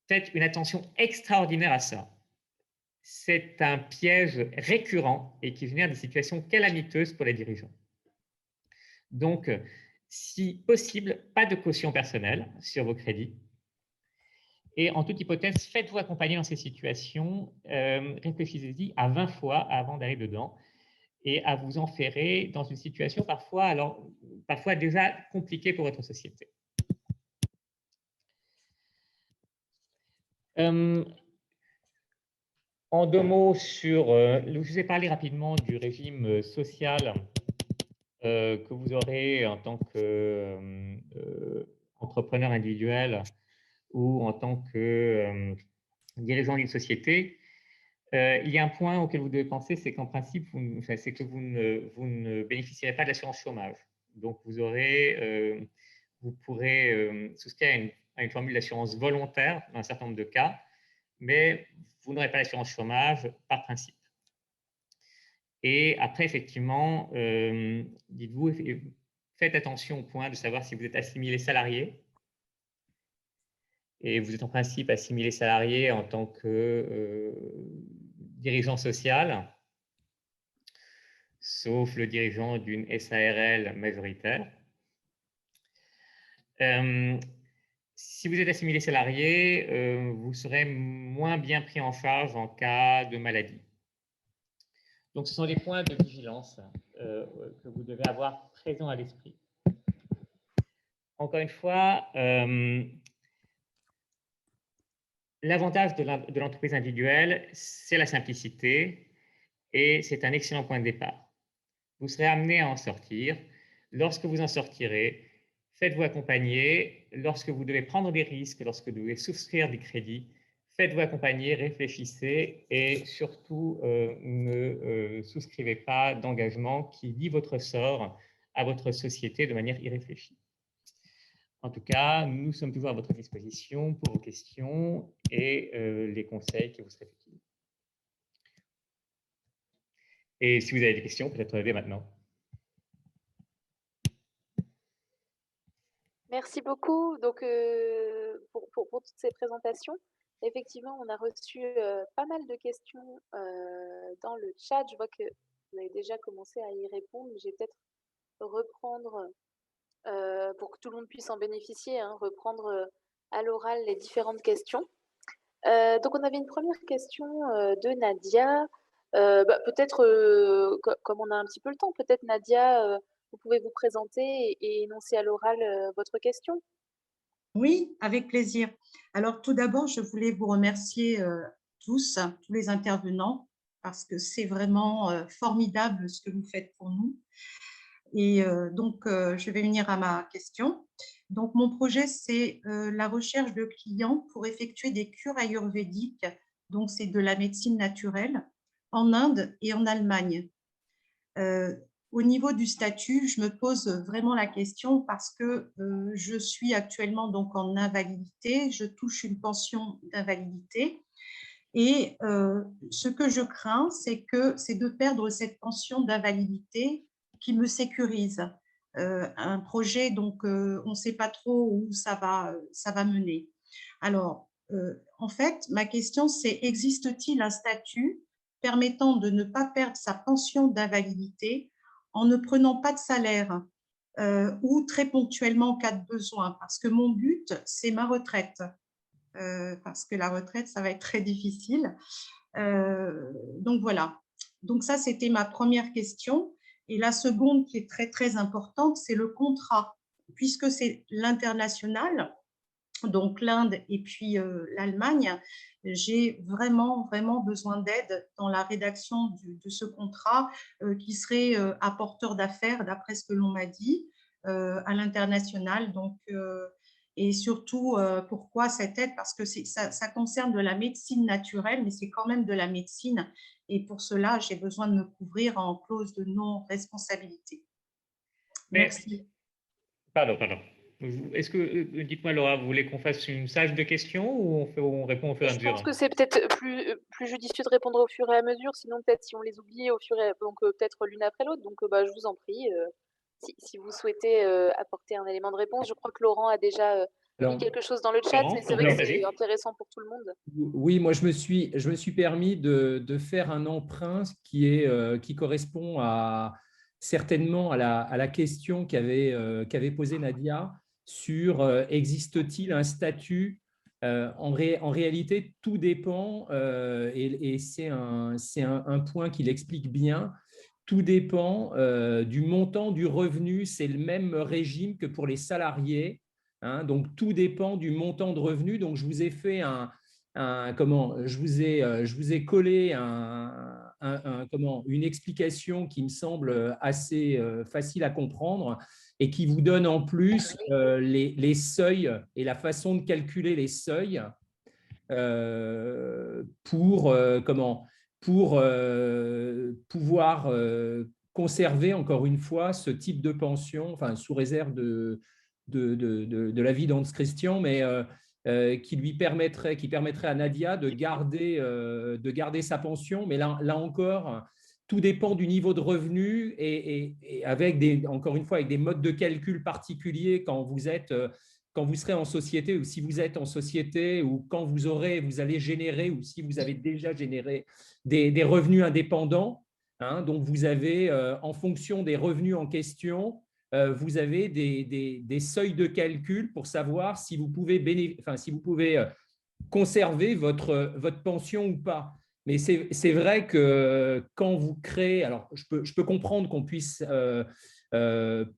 Faites une attention extraordinaire à ça. C'est un piège récurrent et qui génère des situations calamiteuses pour les dirigeants. Donc, si possible, pas de caution personnelle sur vos crédits. Et en toute hypothèse, faites-vous accompagner dans ces situations, réfléchissez-y à 20 fois avant d'aller dedans et à vous enferrer dans une situation parfois déjà compliquée pour votre société. En 2 mots je vous ai parlé rapidement du régime social que vous aurez en tant qu'entrepreneur individuel ou en tant que dirigeant d'une société. Il y a un point auquel vous devez penser, c'est qu'en principe, c'est que vous ne bénéficierez pas de l'assurance chômage. Donc, vous pourrez souscrire à une formule d'assurance volontaire dans un certain nombre de cas, mais vous n'aurez pas l'assurance chômage par principe. Et après, effectivement, dites-vous, faites attention au point de savoir si vous êtes assimilé salarié. Et vous êtes en principe assimilé salarié en tant que dirigeant social, sauf le dirigeant d'une SARL majoritaire. Si vous êtes assimilé salarié, vous serez moins bien pris en charge en cas de maladie. Donc, ce sont des points de vigilance que vous devez avoir présents à l'esprit. Encore une fois, l'avantage de l'entreprise individuelle, c'est la simplicité et c'est un excellent point de départ. Vous serez amené à en sortir. Lorsque vous en sortirez, faites-vous accompagner. Lorsque vous devez prendre des risques, lorsque vous devez souscrire des crédits, faites-vous accompagner, réfléchissez et surtout ne souscrivez pas d'engagement qui lie votre sort à votre société de manière irréfléchie. En tout cas, nous sommes toujours à votre disposition pour vos questions et les conseils qui vous seraient utiles. Et si vous avez des questions, peut-être dès maintenant. Merci beaucoup donc, pour toutes ces présentations. Effectivement, on a reçu pas mal de questions dans le chat. Je vois que vous avez déjà commencé à y répondre, mais je vais peut-être reprendre, pour que tout le monde puisse en bénéficier, hein, reprendre à l'oral les différentes questions. Donc, on avait une première question de Nadia. Peut-être, comme on a un petit peu le temps, peut-être Nadia, vous pouvez vous présenter et énoncer à l'oral votre question. Oui, avec plaisir. Alors, tout d'abord, je voulais vous remercier tous les intervenants, parce que c'est vraiment formidable ce que vous faites pour nous. Et donc, je vais venir à ma question. Donc, mon projet, c'est la recherche de clients pour effectuer des cures ayurvédiques. Donc, c'est de la médecine naturelle en Inde et en Allemagne. Au niveau du statut, je me pose vraiment la question parce que je suis actuellement donc en invalidité, je touche une pension d'invalidité et ce que je crains, c'est de perdre cette pension d'invalidité qui me sécurise. Un projet, donc on ne sait pas trop où ça va mener. Alors, en fait, ma question, c'est existe-t-il un statut permettant de ne pas perdre sa pension d'invalidité en ne prenant pas de salaire ou très ponctuellement en cas de besoin? Parce que mon but, c'est ma retraite. Parce que la retraite, ça va être très difficile. Donc voilà. Donc ça, c'était ma première question. Et la seconde qui est très, très importante, c'est le contrat. Puisque c'est l'international, donc l'Inde et puis l'Allemagne, j'ai vraiment, vraiment besoin d'aide dans la rédaction de ce contrat qui serait apporteur d'affaires, d'après ce que l'on m'a dit, à l'international. Donc, et surtout, pourquoi cette aide? Parce que ça concerne de la médecine naturelle, mais c'est quand même de la médecine. Et pour cela, j'ai besoin de me couvrir en clause de non-responsabilité. Merci. Pardon. Est-ce que, dites-moi Laura, vous voulez qu'on fasse une sage de questions ou on répond au fur et à mesure? Je pense que c'est peut-être plus judicieux de répondre au fur et à mesure, sinon peut-être si on les oublie au fur et à donc peut-être l'une après l'autre. Donc je vous en prie, si vous souhaitez apporter un élément de réponse. Je crois que Laurent a déjà mis quelque chose dans le chat, mais c'est vrai que c'est intéressant pour tout le monde. Oui, moi je me suis permis de faire un emprunt qui correspond certainement à la question qu'avait posée Nadia sur existe-t-il un statut? En réalité, tout dépend, et c'est un point qu'il explique bien, tout dépend du montant du revenu. C'est le même régime que pour les salariés, hein, donc tout dépend du montant de revenu. Donc je vous ai fait je vous ai collé une explication qui me semble assez facile à comprendre et qui vous donne en plus les seuils et la façon de calculer les seuils pour pour pouvoir conserver, encore une fois, ce type de pension, enfin, sous réserve de l'avis d'Hans Christian, mais qui permettrait à Nadia de garder sa pension. Mais là encore, tout dépend du niveau de revenu et avec encore une fois, avec des modes de calcul particuliers quand vous serez en société ou si vous êtes en société ou quand vous allez générer ou si vous avez déjà généré des revenus indépendants. Hein, donc, vous avez, en fonction des revenus en question, vous avez des seuils de calcul pour savoir si vous pouvez, conserver votre pension ou pas. Mais c'est vrai que quand vous créez, alors je peux comprendre qu'on puisse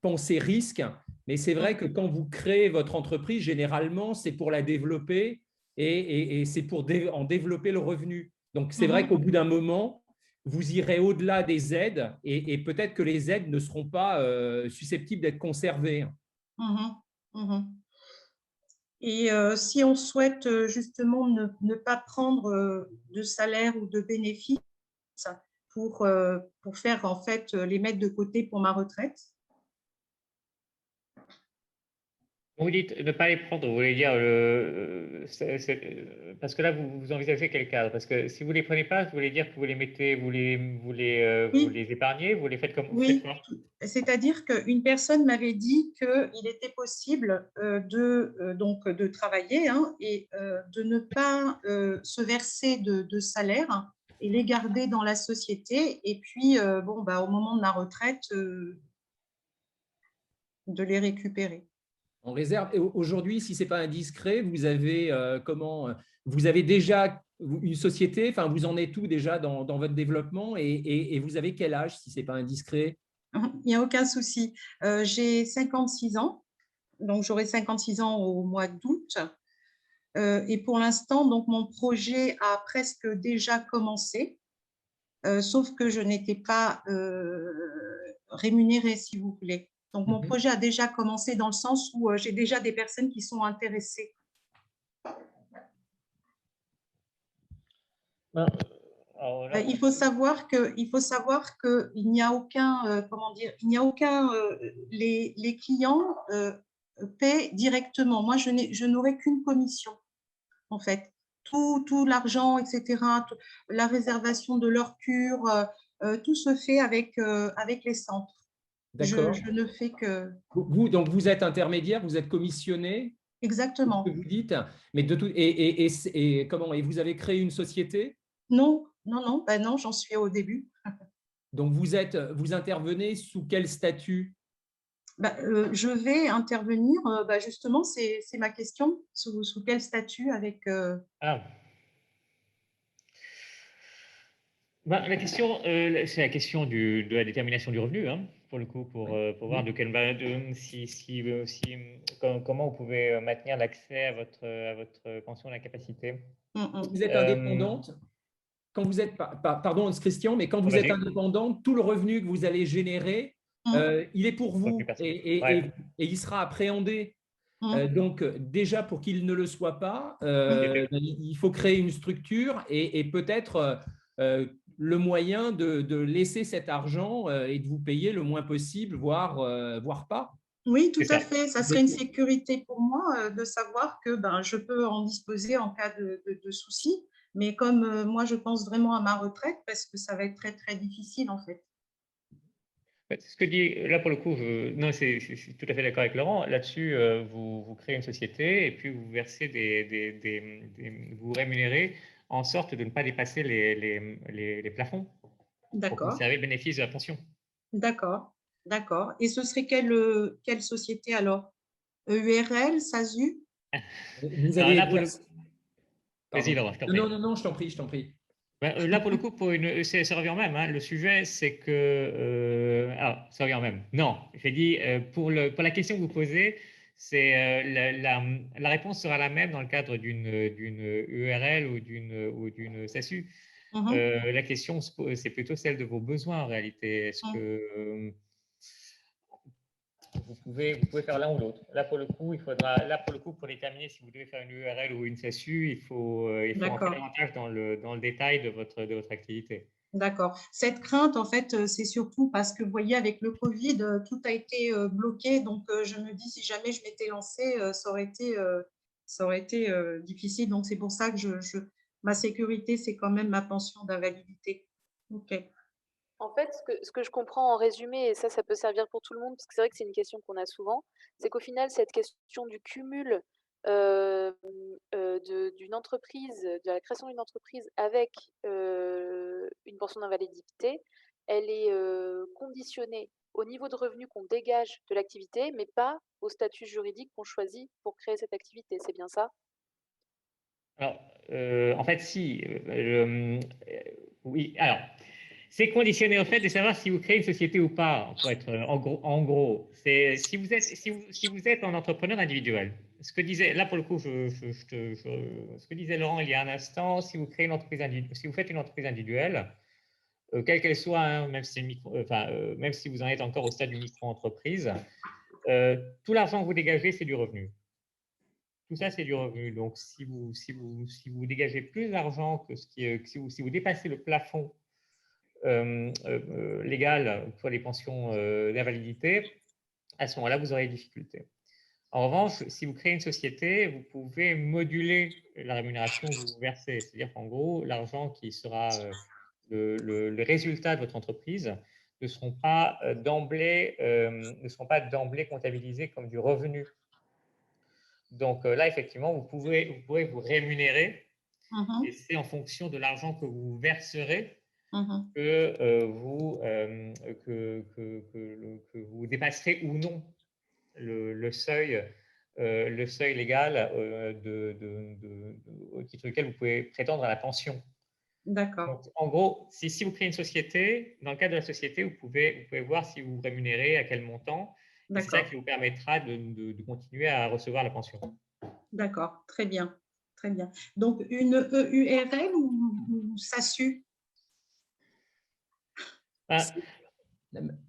penser risque, mais c'est vrai que quand vous créez votre entreprise, généralement, c'est pour la développer et c'est pour en développer le revenu. Donc, c'est vrai qu'au bout d'un moment, vous irez au-delà des aides et peut-être que les aides ne seront pas susceptibles d'être conservées. Et si on souhaite justement ne pas prendre de salaire ou de bénéfices pour faire en fait les mettre de côté pour ma retraite. Vous dites ne pas les prendre, vous voulez dire, parce que là, vous envisagez quel cadre? Parce que si vous ne les prenez pas, vous voulez dire que vous les mettez, vous les épargnez, vous les faites comme vous faites quoi? C'est-à-dire qu'une personne m'avait dit qu'il était possible de travailler et de ne pas se verser de salaire et les garder dans la société. Et puis, au moment de la retraite, de les récupérer. En réserve. Et aujourd'hui, si ce n'est pas indiscret, vous avez déjà une société, enfin, vous en êtes où déjà dans votre développement et vous avez quel âge, si ce n'est pas indiscret? Il n'y a aucun souci. J'ai 56 ans, donc j'aurai 56 ans au mois d'août. Et pour l'instant, donc mon projet a presque déjà commencé, sauf que je n'étais pas rémunérée, si vous voulez. Donc, mon projet a déjà commencé dans le sens où j'ai déjà des personnes qui sont intéressées. Il faut savoir qu'il n'y a aucun, les clients paient directement. Moi, je n'aurai qu'une commission, en fait. Tout l'argent, etc., la réservation de leur cure, tout se fait avec les centres. D'accord. Je ne fais que… Donc, vous êtes intermédiaire, vous êtes commissionné. Exactement. Ce que vous dites. Mais et vous avez créé une société? Non, j'en suis au début. Donc, vous intervenez sous quel statut? Je vais intervenir, justement, c'est ma question, sous quel statut avec… La question, c'est la question de la détermination du revenu, hein, pour le coup, pour voir comment vous pouvez maintenir l'accès à votre pension d'incapacité. Vous êtes indépendante. Quand vous êtes, pardon, Christian, mais quand vous êtes indépendante, tout le revenu que vous allez générer, il est pour vous et il sera appréhendé. Donc, déjà, pour qu'il ne le soit pas, il faut créer une structure et peut-être le moyen de laisser cet argent et de vous payer le moins possible, voire pas. Oui, tout à fait. Ça serait une sécurité pour moi de savoir que je peux en disposer en cas de souci. Mais comme moi, je pense vraiment à ma retraite parce que ça va être très, très difficile en fait. Ce que dit, là pour le coup, non, je suis tout à fait d'accord avec Laurent. Là-dessus, vous créez une société et puis vous versez vous rémunérez en sorte de ne pas dépasser les plafonds pour conserver le bénéfice de la pension. D'accord. Et ce serait quelle société alors? EURL, SASU? Vous avez… Vas-y, Laurent, je t'en prie. Non, je t'en prie. Là, pour le coup, ça revient au même. Hein. Le sujet, c'est que… ça revient au même. Non, j'ai dit, pour la question que vous posez, la réponse sera la même dans le cadre d'une URL ou d'une SASU. La question, c'est plutôt celle de vos besoins en réalité. Est-ce que… Vous pouvez faire l'un ou l'autre. Là, pour le coup, pour déterminer si vous devez faire une URL ou une SASU, il faut rentrer davantage dans le détail de votre activité. D'accord. Cette crainte, en fait, c'est surtout parce que, vous voyez, avec le Covid, tout a été bloqué. Donc, je me dis, si jamais je m'étais lancée, ça aurait été difficile. Donc, c'est pour ça que ma sécurité, c'est quand même ma pension d'invalidité. OK. En fait, ce que je comprends en résumé, et ça peut servir pour tout le monde, parce que c'est vrai que c'est une question qu'on a souvent, c'est qu'au final, cette question du cumul d'une entreprise, de la création d'une entreprise avec une pension d'invalidité, elle est conditionnée au niveau de revenus qu'on dégage de l'activité, mais pas au statut juridique qu'on choisit pour créer cette activité. C'est bien ça? Alors, en fait, si. Oui, alors, c'est conditionné au fait de savoir si vous créez une société ou pas, pour être en gros. C'est si vous êtes un entrepreneur individuel. Ce que disait, là pour le coup, ce que disait Laurent il y a un instant, si vous créez une entreprise si vous faites une entreprise individuelle, quelle qu'elle soit, hein, même si vous en êtes encore au stade du micro-entreprise, tout l'argent que vous dégagez, c'est du revenu. Tout ça, c'est du revenu. Donc, si vous dégagez plus d'argent que si vous dépassez le plafond légal pour les pensions d'invalidité, à ce moment-là, vous aurez des difficultés. En revanche, si vous créez une société, vous pouvez moduler la rémunération que vous versez. C'est-à-dire qu'en gros, l'argent qui sera le résultat de votre entreprise ne seront pas d'emblée comptabilisés comme du revenu. Donc là, effectivement, vous pourrez vous rémunérer et c'est en fonction de l'argent que vous verserez que vous dépasserez ou non le seuil légal au titre duquel vous pouvez prétendre à la pension. D'accord. Donc, en gros, si vous créez une société, dans le cadre de la société, vous pouvez voir si vous vous rémunérez, à quel montant. C'est ça qui vous permettra de continuer à recevoir la pension. D'accord, très bien. Très bien. Donc, une EURL ou SASU?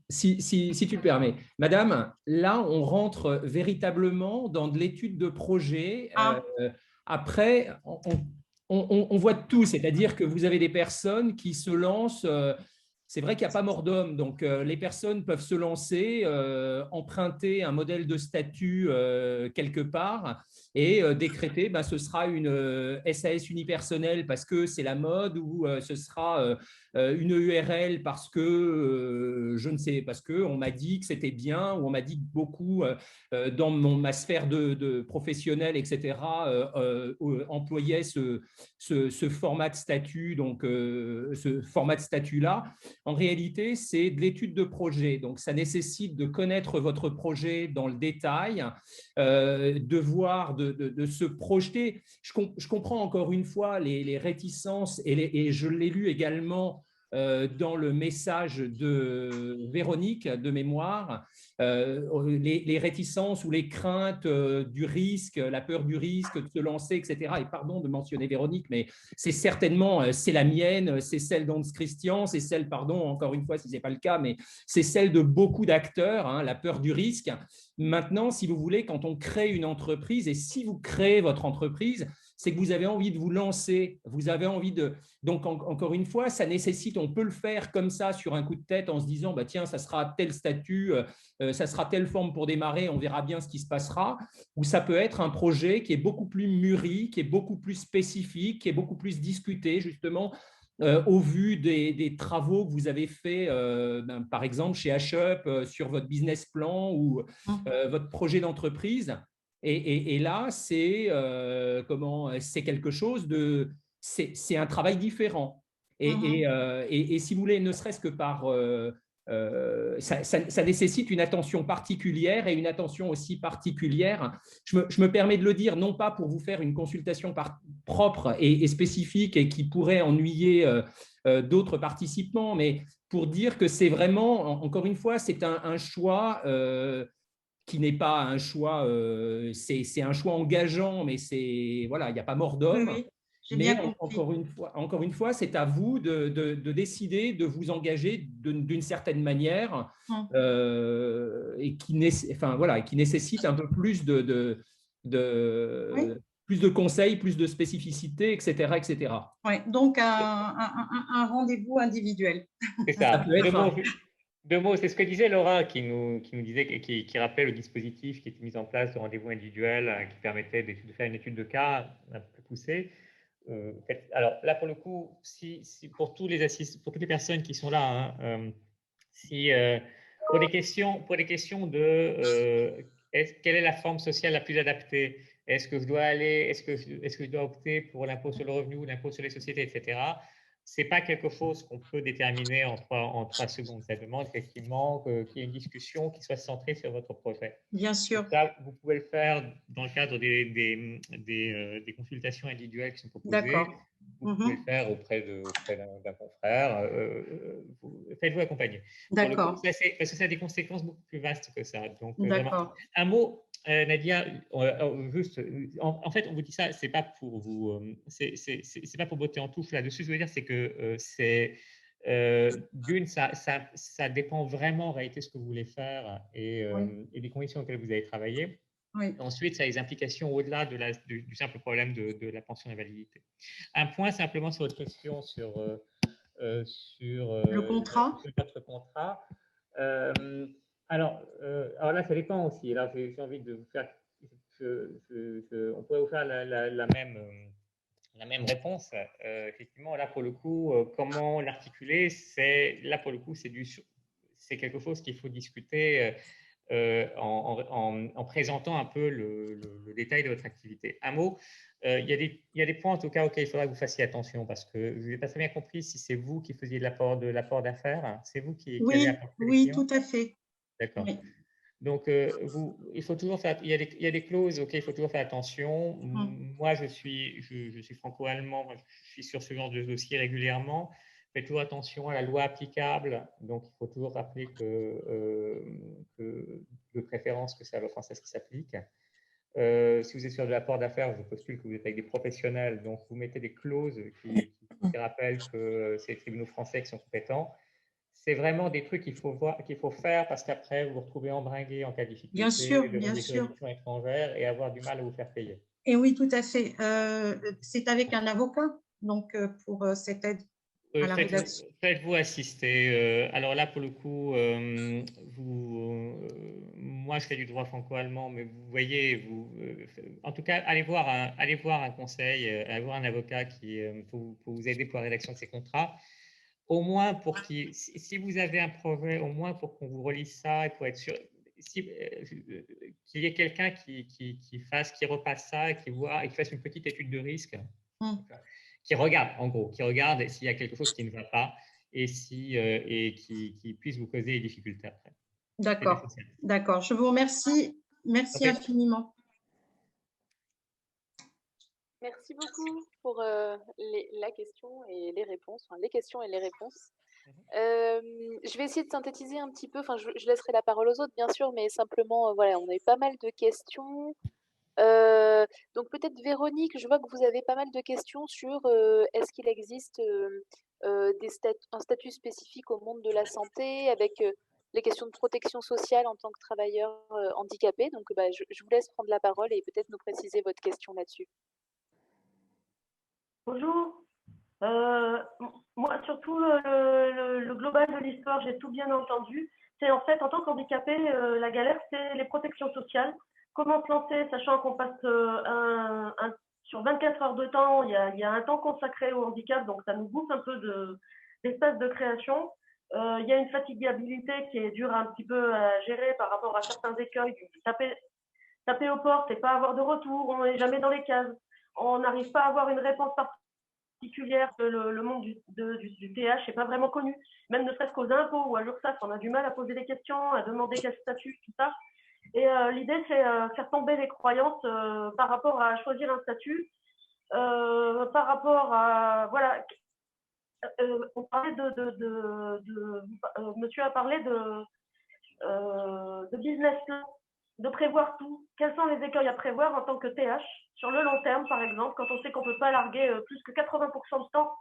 Si tu le permets. Madame, là, on rentre véritablement dans de l'étude de projet. Après, on voit tout, c'est-à-dire que vous avez des personnes qui se lancent. C'est vrai qu'il n'y a pas mort d'homme, donc les personnes peuvent se lancer, emprunter un modèle de statut quelque part et décréter, ce sera une SAS unipersonnelle parce que c'est la mode ou ce sera une URL parce que je ne sais, parce qu'on m'a dit que c'était bien ou on m'a dit que beaucoup dans ma sphère de professionnel, etc., employaient ce format de statut, donc ce format de statut-là. En réalité, c'est de l'étude de projet. Donc, ça nécessite de connaître votre projet dans le détail, de voir, de se projeter. Je comprends encore une fois les réticences et je l'ai lu également dans le message de Véronique de mémoire, les réticences ou les craintes du risque, la peur du risque de se lancer, etc. Et pardon de mentionner Véronique, mais c'est certainement, c'est la mienne, c'est celle d'Hans Christian, c'est celle, pardon, encore une fois si ce n'est pas le cas, mais c'est celle de beaucoup d'acteurs, hein, la peur du risque. Maintenant, si vous voulez, quand on crée une entreprise, et si vous créez votre entreprise, c'est que vous avez envie de vous lancer, vous avez envie de… Donc, encore une fois, ça nécessite, on peut le faire comme ça sur un coup de tête en se disant, tiens, ça sera tel statut, ça sera telle forme pour démarrer, on verra bien ce qui se passera. Ou ça peut être un projet qui est beaucoup plus mûri, qui est beaucoup plus spécifique, qui est beaucoup plus discuté, justement, au vu des travaux que vous avez faits, par exemple, chez HUP, sur votre business plan ou votre projet d'entreprise. Et là, c'est quelque chose de… C'est un travail différent. Et si vous voulez, ne serait-ce que par… ça nécessite une attention particulière et une attention aussi particulière. Je me permets de le dire, non pas pour vous faire une consultation propre et spécifique et qui pourrait ennuyer d'autres participants, mais pour dire que c'est vraiment, encore une fois, c'est un choix qui n'est pas un choix, c'est un choix engageant, mais c'est voilà, il n'y a pas mort d'homme. Oui. J'ai bien Mais compris. encore une fois, c'est à vous de décider de vous engager d'une certaine manière et enfin, voilà, qui nécessite un peu plus Oui, plus de conseils, plus de spécificité, etc., etc. ouais. Donc un rendez-vous individuel. C'est Ça ça. peut être Deux mots, c'est ce que disait Laura qui nous disait, qui rappelait le dispositif qui était mis en place de rendez-vous individuel qui permettait de faire une étude de cas un peu poussée. Alors là, pour le coup, si pour pour toutes les personnes qui sont là, hein, si pour des questions de quelle est la forme sociale la plus adaptée, est-ce que je dois est-ce que je dois opter pour l'impôt sur le revenu ou l'impôt sur les sociétés, etc. C'est pas quelque chose qu'on peut déterminer en 3 secondes. Ça demande effectivement qu'il y ait une discussion qui soit centrée sur votre projet. Bien sûr. Ça, vous pouvez le faire dans le cadre des consultations individuelles qui sont proposées. D'accord. Vous pouvez le faire auprès d'un confrère. Faites-vous accompagner. Pour le coup, D'accord. parce que ça a des conséquences beaucoup plus vastes que ça. Donc, vraiment, D'accord. un mot, Nadia, juste, en fait, on vous dit ça, c'est pas pour vous, c'est pas pour botter en touche là-dessus. Je veux dire, c'est que d'une, ça dépend vraiment en réalité ce que vous voulez faire et des conditions auxquelles vous allez travailler. Oui. Ensuite, ça a des implications au-delà du simple problème de la pension d'invalidité. Un point simplement sur votre question sur Le contrat. votre contrat. Alors là, ça dépend aussi. Alors, j'ai envie de vous faire. On pourrait vous faire la même réponse. Effectivement, là, pour le coup, comment l'articuler, là, pour le coup, c'est quelque chose qu'il faut discuter en présentant un peu le détail de votre activité. Un mot, il y a des points en tout cas auxquels il faudra que vous fassiez attention parce que je n'ai pas très bien compris si c'est vous qui faisiez de l'apport d'affaires, hein. C'est vous qui allez Oui, apporter les oui, clients. tout à fait. D'accord. Oui. Donc, il faut toujours faire, il y a des clauses auxquelles il faut toujours faire attention. Moi, je suis franco-allemand, je suis sur ce genre de dossier régulièrement. Faites toujours attention à la loi applicable. Donc, il faut toujours rappeler de préférence que c'est la loi française qui s'applique. Si vous êtes sur de l'apport d'affaires, je postule que vous êtes avec des professionnels. Donc, vous mettez des clauses qui rappellent que c'est les tribunaux français qui sont compétents. C'est vraiment des trucs qu'il faut faire parce qu'après, vous vous retrouvez embringué en cas de Bien sûr, difficulté devant bien des sûr. juridictions étrangères et avoir du mal à vous faire payer. Et oui, tout à fait. C'est avec un avocat, donc pour cette aide à la rédaction. Faites-vous assister. Alors là, pour le coup, moi, je fais du droit franco-allemand, mais vous voyez, en tout cas, allez voir un conseil, allez voir un avocat pour vous aider pour la rédaction de ces contrats. Au moins si vous avez un projet, au moins pour qu'on vous relise ça et pour être sûr, qu'il y ait quelqu'un qui repasse ça, et qui fasse une petite étude de risque, qui regarde, en gros, qui regarde s'il y a quelque chose qui ne va pas et qui puisse vous causer des difficultés après. D'accord, d'accord. Je vous remercie. Merci infiniment. Merci beaucoup pour la question et les réponses, enfin les questions et les réponses. Je vais essayer de synthétiser un petit peu, enfin je laisserai la parole aux autres bien sûr, mais simplement, voilà, on a eu pas mal de questions. Donc peut-être Véronique, je vois que vous avez pas mal de questions sur est-ce qu'il existe un statut spécifique au monde de la santé avec les questions de protection sociale en tant que travailleur handicapé. Donc je vous laisse prendre la parole et peut-être nous préciser votre question là-dessus. Bonjour. Moi, surtout le global de l'histoire, j'ai tout bien entendu. C'est en fait, en tant qu'handicapé, la galère, c'est les protections sociales. Comment se lancer, sachant qu'on passe sur 24 heures de temps, il y a un temps consacré au handicap, donc ça nous bouffe un peu d'espace de création. Il y a une fatigabilité qui est dure un petit peu à gérer par rapport à certains écueils. Taper aux portes et pas avoir de retour, on n'est jamais dans les cases. On n'arrive pas à avoir une réponse particulière. Le monde du TH n'est pas vraiment connu, même ne serait-ce qu'aux impôts ou à l'URSSAF, on a du mal à poser des questions, à demander quel statut, tout ça. Et l'idée, c'est faire tomber les croyances par rapport à choisir un statut, par rapport à, voilà, on parlait monsieur a parlé de business plan, de prévoir tout. Quels sont les écueils à prévoir en tant que TH sur le long terme, par exemple, quand on sait qu'on ne peut pas larguer plus que 80% de temps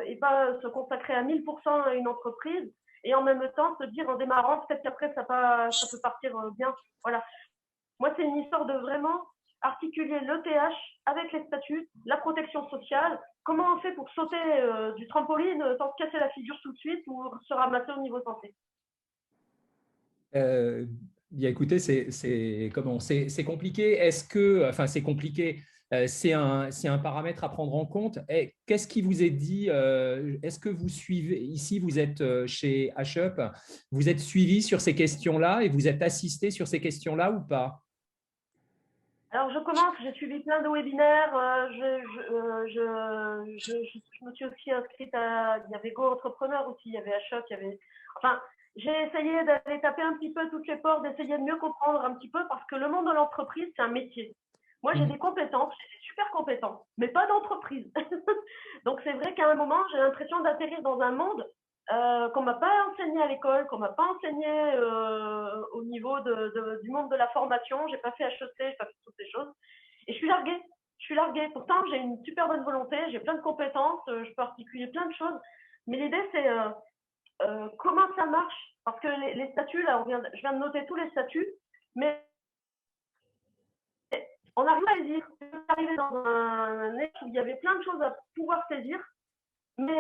et pas se consacrer à 1000% à une entreprise, et en même temps se dire en démarrant, peut-être qu'après ça peut partir bien. Voilà. Moi, c'est une histoire de vraiment articuler l'ETH avec les statuts, la protection sociale. Comment on fait pour sauter du trampoline sans se casser la figure tout de suite ou se ramasser au niveau santé? Bien, écoutez, c'est compliqué. Est-ce que, enfin, c'est compliqué. C'est un paramètre à prendre en compte. Qu'est-ce qui vous est dit? Est-ce que vous suivez, ici, vous êtes chez HUP, vous êtes suivi sur ces questions-là et vous êtes assisté sur ces questions-là ou pas? Alors, je commence, j'ai suivi plein de webinaires. Je me suis aussi inscrite à. Il y avait Go Entrepreneur aussi, il y avait HUP, il y avait. Enfin, j'ai essayé d'aller taper un petit peu toutes les portes, d'essayer de mieux comprendre un petit peu parce que le monde de l'entreprise, c'est un métier. Moi, j'ai des compétences, j'ai des super compétences, mais pas d'entreprise. Donc, c'est vrai qu'à un moment, j'ai l'impression d'atterrir dans un monde qu'on m'a pas enseigné à l'école, qu'on m'a pas enseigné au niveau du monde de la formation. J'ai pas fait HEC, j'ai pas fait toutes ces choses. Et je suis larguée. Je suis larguée. Pourtant, j'ai une super bonne volonté, j'ai plein de compétences, je peux articuler plein de choses. Mais l'idée, c'est comment ça marche. Parce que les statuts, là, je viens de noter tous les statuts, mais on arrive à les lire. On est arrivé dans un nez où il y avait plein de choses à pouvoir saisir. Mais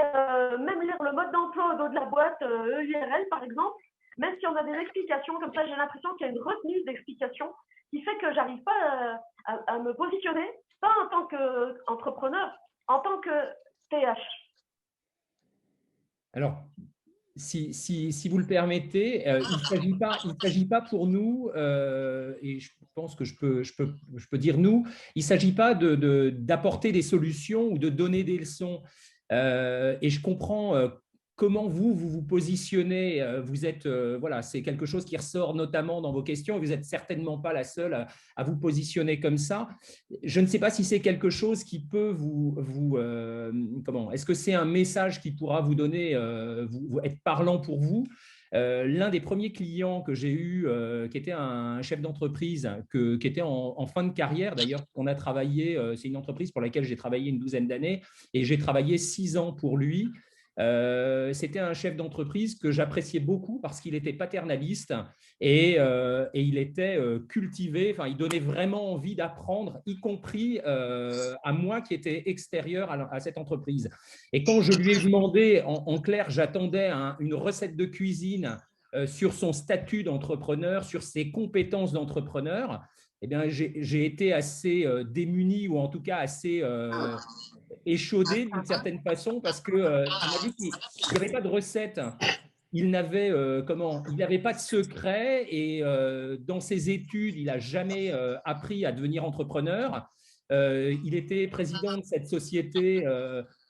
même lire le mode d'emploi au dos de la boîte EURL, par exemple, même si on a des explications, comme ça, j'ai l'impression qu'il y a une retenue d'explications qui fait que j'arrive pas à me positionner, pas en tant qu'entrepreneur, en tant que TH. Alors, si vous le permettez, il ne s'agit pas pour nous, et je pense que je peux dire nous, il ne s'agit pas d'apporter des solutions ou de donner des leçons. Et je comprends comment vous positionnez. Vous êtes, voilà, c'est quelque chose qui ressort notamment dans vos questions. Vous n'êtes certainement pas la seule à vous positionner comme ça. Je ne sais pas si c'est quelque chose qui peut comment, est-ce que c'est un message qui pourra vous donner, être parlant pour vous? L'un des premiers clients que j'ai eu, qui était un chef d'entreprise, qui était en fin de carrière, d'ailleurs, qu'on a travaillé, c'est une entreprise pour laquelle j'ai travaillé une 12aine d'années, et j'ai travaillé 6 ans pour lui. C'était un chef d'entreprise que j'appréciais beaucoup parce qu'il était paternaliste et il était cultivé, enfin, il donnait vraiment envie d'apprendre, y compris à moi qui étais extérieur à cette entreprise. Et quand je lui ai demandé, en clair, j'attendais une recette de cuisine sur son statut d'entrepreneur, sur ses compétences d'entrepreneur, eh bien, j'ai été assez démuni ou en tout cas assez échaudé d'une certaine façon parce qu'il m'a dit qu'il n'y avait pas de recette. Il n'avait pas de secret et dans ses études, il n'a jamais appris à devenir entrepreneur. Il était président de cette société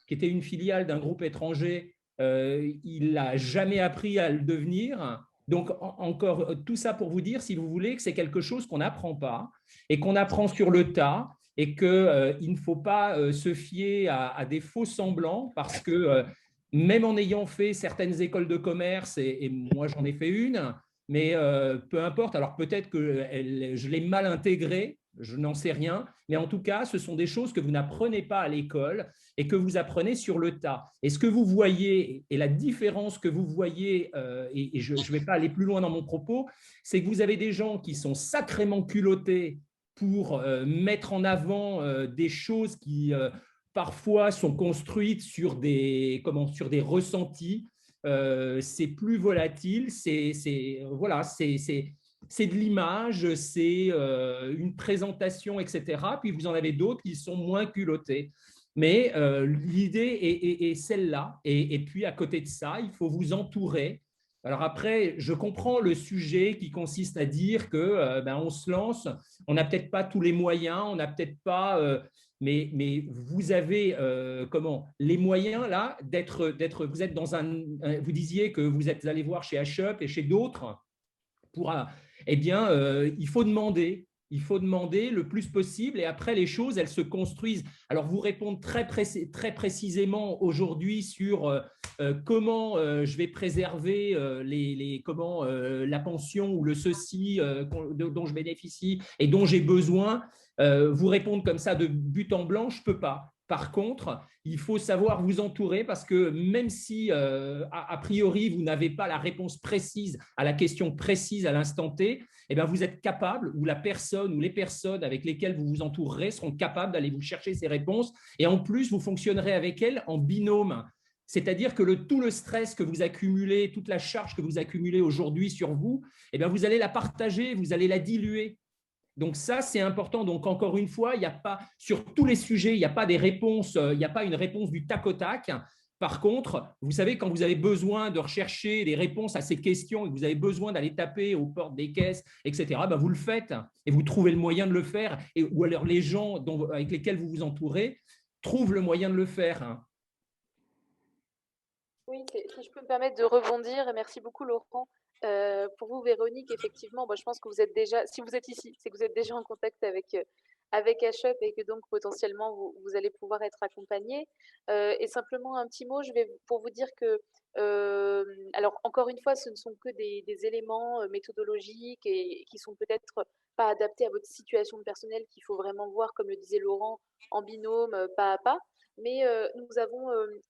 qui était une filiale d'un groupe étranger. Il n'a jamais appris à le devenir. Donc, encore tout ça pour vous dire, si vous voulez, que c'est quelque chose qu'on n'apprend pas et qu'on apprend sur le tas et qu'il ne faut pas se fier à des faux semblants parce que même en ayant fait certaines écoles de commerce, et moi j'en ai fait une, mais peu importe, alors peut-être que je l'ai mal intégrée, je n'en sais rien, mais en tout cas, ce sont des choses que vous n'apprenez pas à l'école et que vous apprenez sur le tas. Et ce que vous voyez, et la différence que vous voyez, et je ne vais pas aller plus loin dans mon propos, c'est que vous avez des gens qui sont sacrément culottés pour mettre en avant des choses qui parfois sont construites sur des ressentis. C'est plus volatile, voilà, c'est de l'image, c'est une présentation, etc. Puis vous en avez d'autres qui sont moins culottés. Mais l'idée est celle-là. Et puis à côté de ça, il faut vous entourer. Alors après, je comprends le sujet qui consiste à dire que on se lance, on n'a peut-être pas tous les moyens, on n'a peut-être pas, mais vous avez les moyens là d'être. Vous êtes dans vous disiez que vous êtes allé voir chez HUP et chez d'autres pour, eh bien, il faut demander. Il faut demander le plus possible et après, les choses, elles se construisent. Alors, vous répondre très précisément aujourd'hui sur comment je vais préserver la pension ou le ceci dont je bénéficie et dont j'ai besoin. vous répondre comme ça de but en blanc, je ne peux pas. Par contre, il faut savoir vous entourer parce que même si, a priori, vous n'avez pas la réponse précise à la question précise à l'instant T, eh bien, vous êtes capable, ou la personne ou les personnes avec lesquelles vous vous entourerez seront capables d'aller vous chercher ces réponses. Et en plus, vous fonctionnerez avec elles en binôme. C'est-à-dire que tout le stress que vous accumulez, toute la charge que vous accumulez aujourd'hui sur vous, eh bien, vous allez la partager, vous allez la diluer. Donc ça, c'est important. Donc encore une fois, il n'y a pas, sur tous les sujets, il n'y a pas des réponses, il n'y a pas une réponse du tac au tac. Par contre, vous savez, quand vous avez besoin de rechercher des réponses à ces questions et que vous avez besoin d'aller taper aux portes des caisses, etc., ben vous le faites et vous trouvez le moyen de le faire. Ou alors les gens avec lesquels vous vous entourez trouvent le moyen de le faire. Oui, si je peux me permettre de rebondir, et merci beaucoup Laurent. Pour vous, Véronique, effectivement, je pense que vous êtes déjà, si vous êtes ici, c'est que vous êtes déjà en contact avec HUP et que donc potentiellement vous allez pouvoir être accompagné. Et simplement un petit mot, pour vous dire que, alors encore une fois, ce ne sont que des éléments méthodologiques et qui sont peut-être pas adaptés à votre situation personnelle qu'il faut vraiment voir, comme le disait Laurent, en binôme, pas à pas. Mais nous avons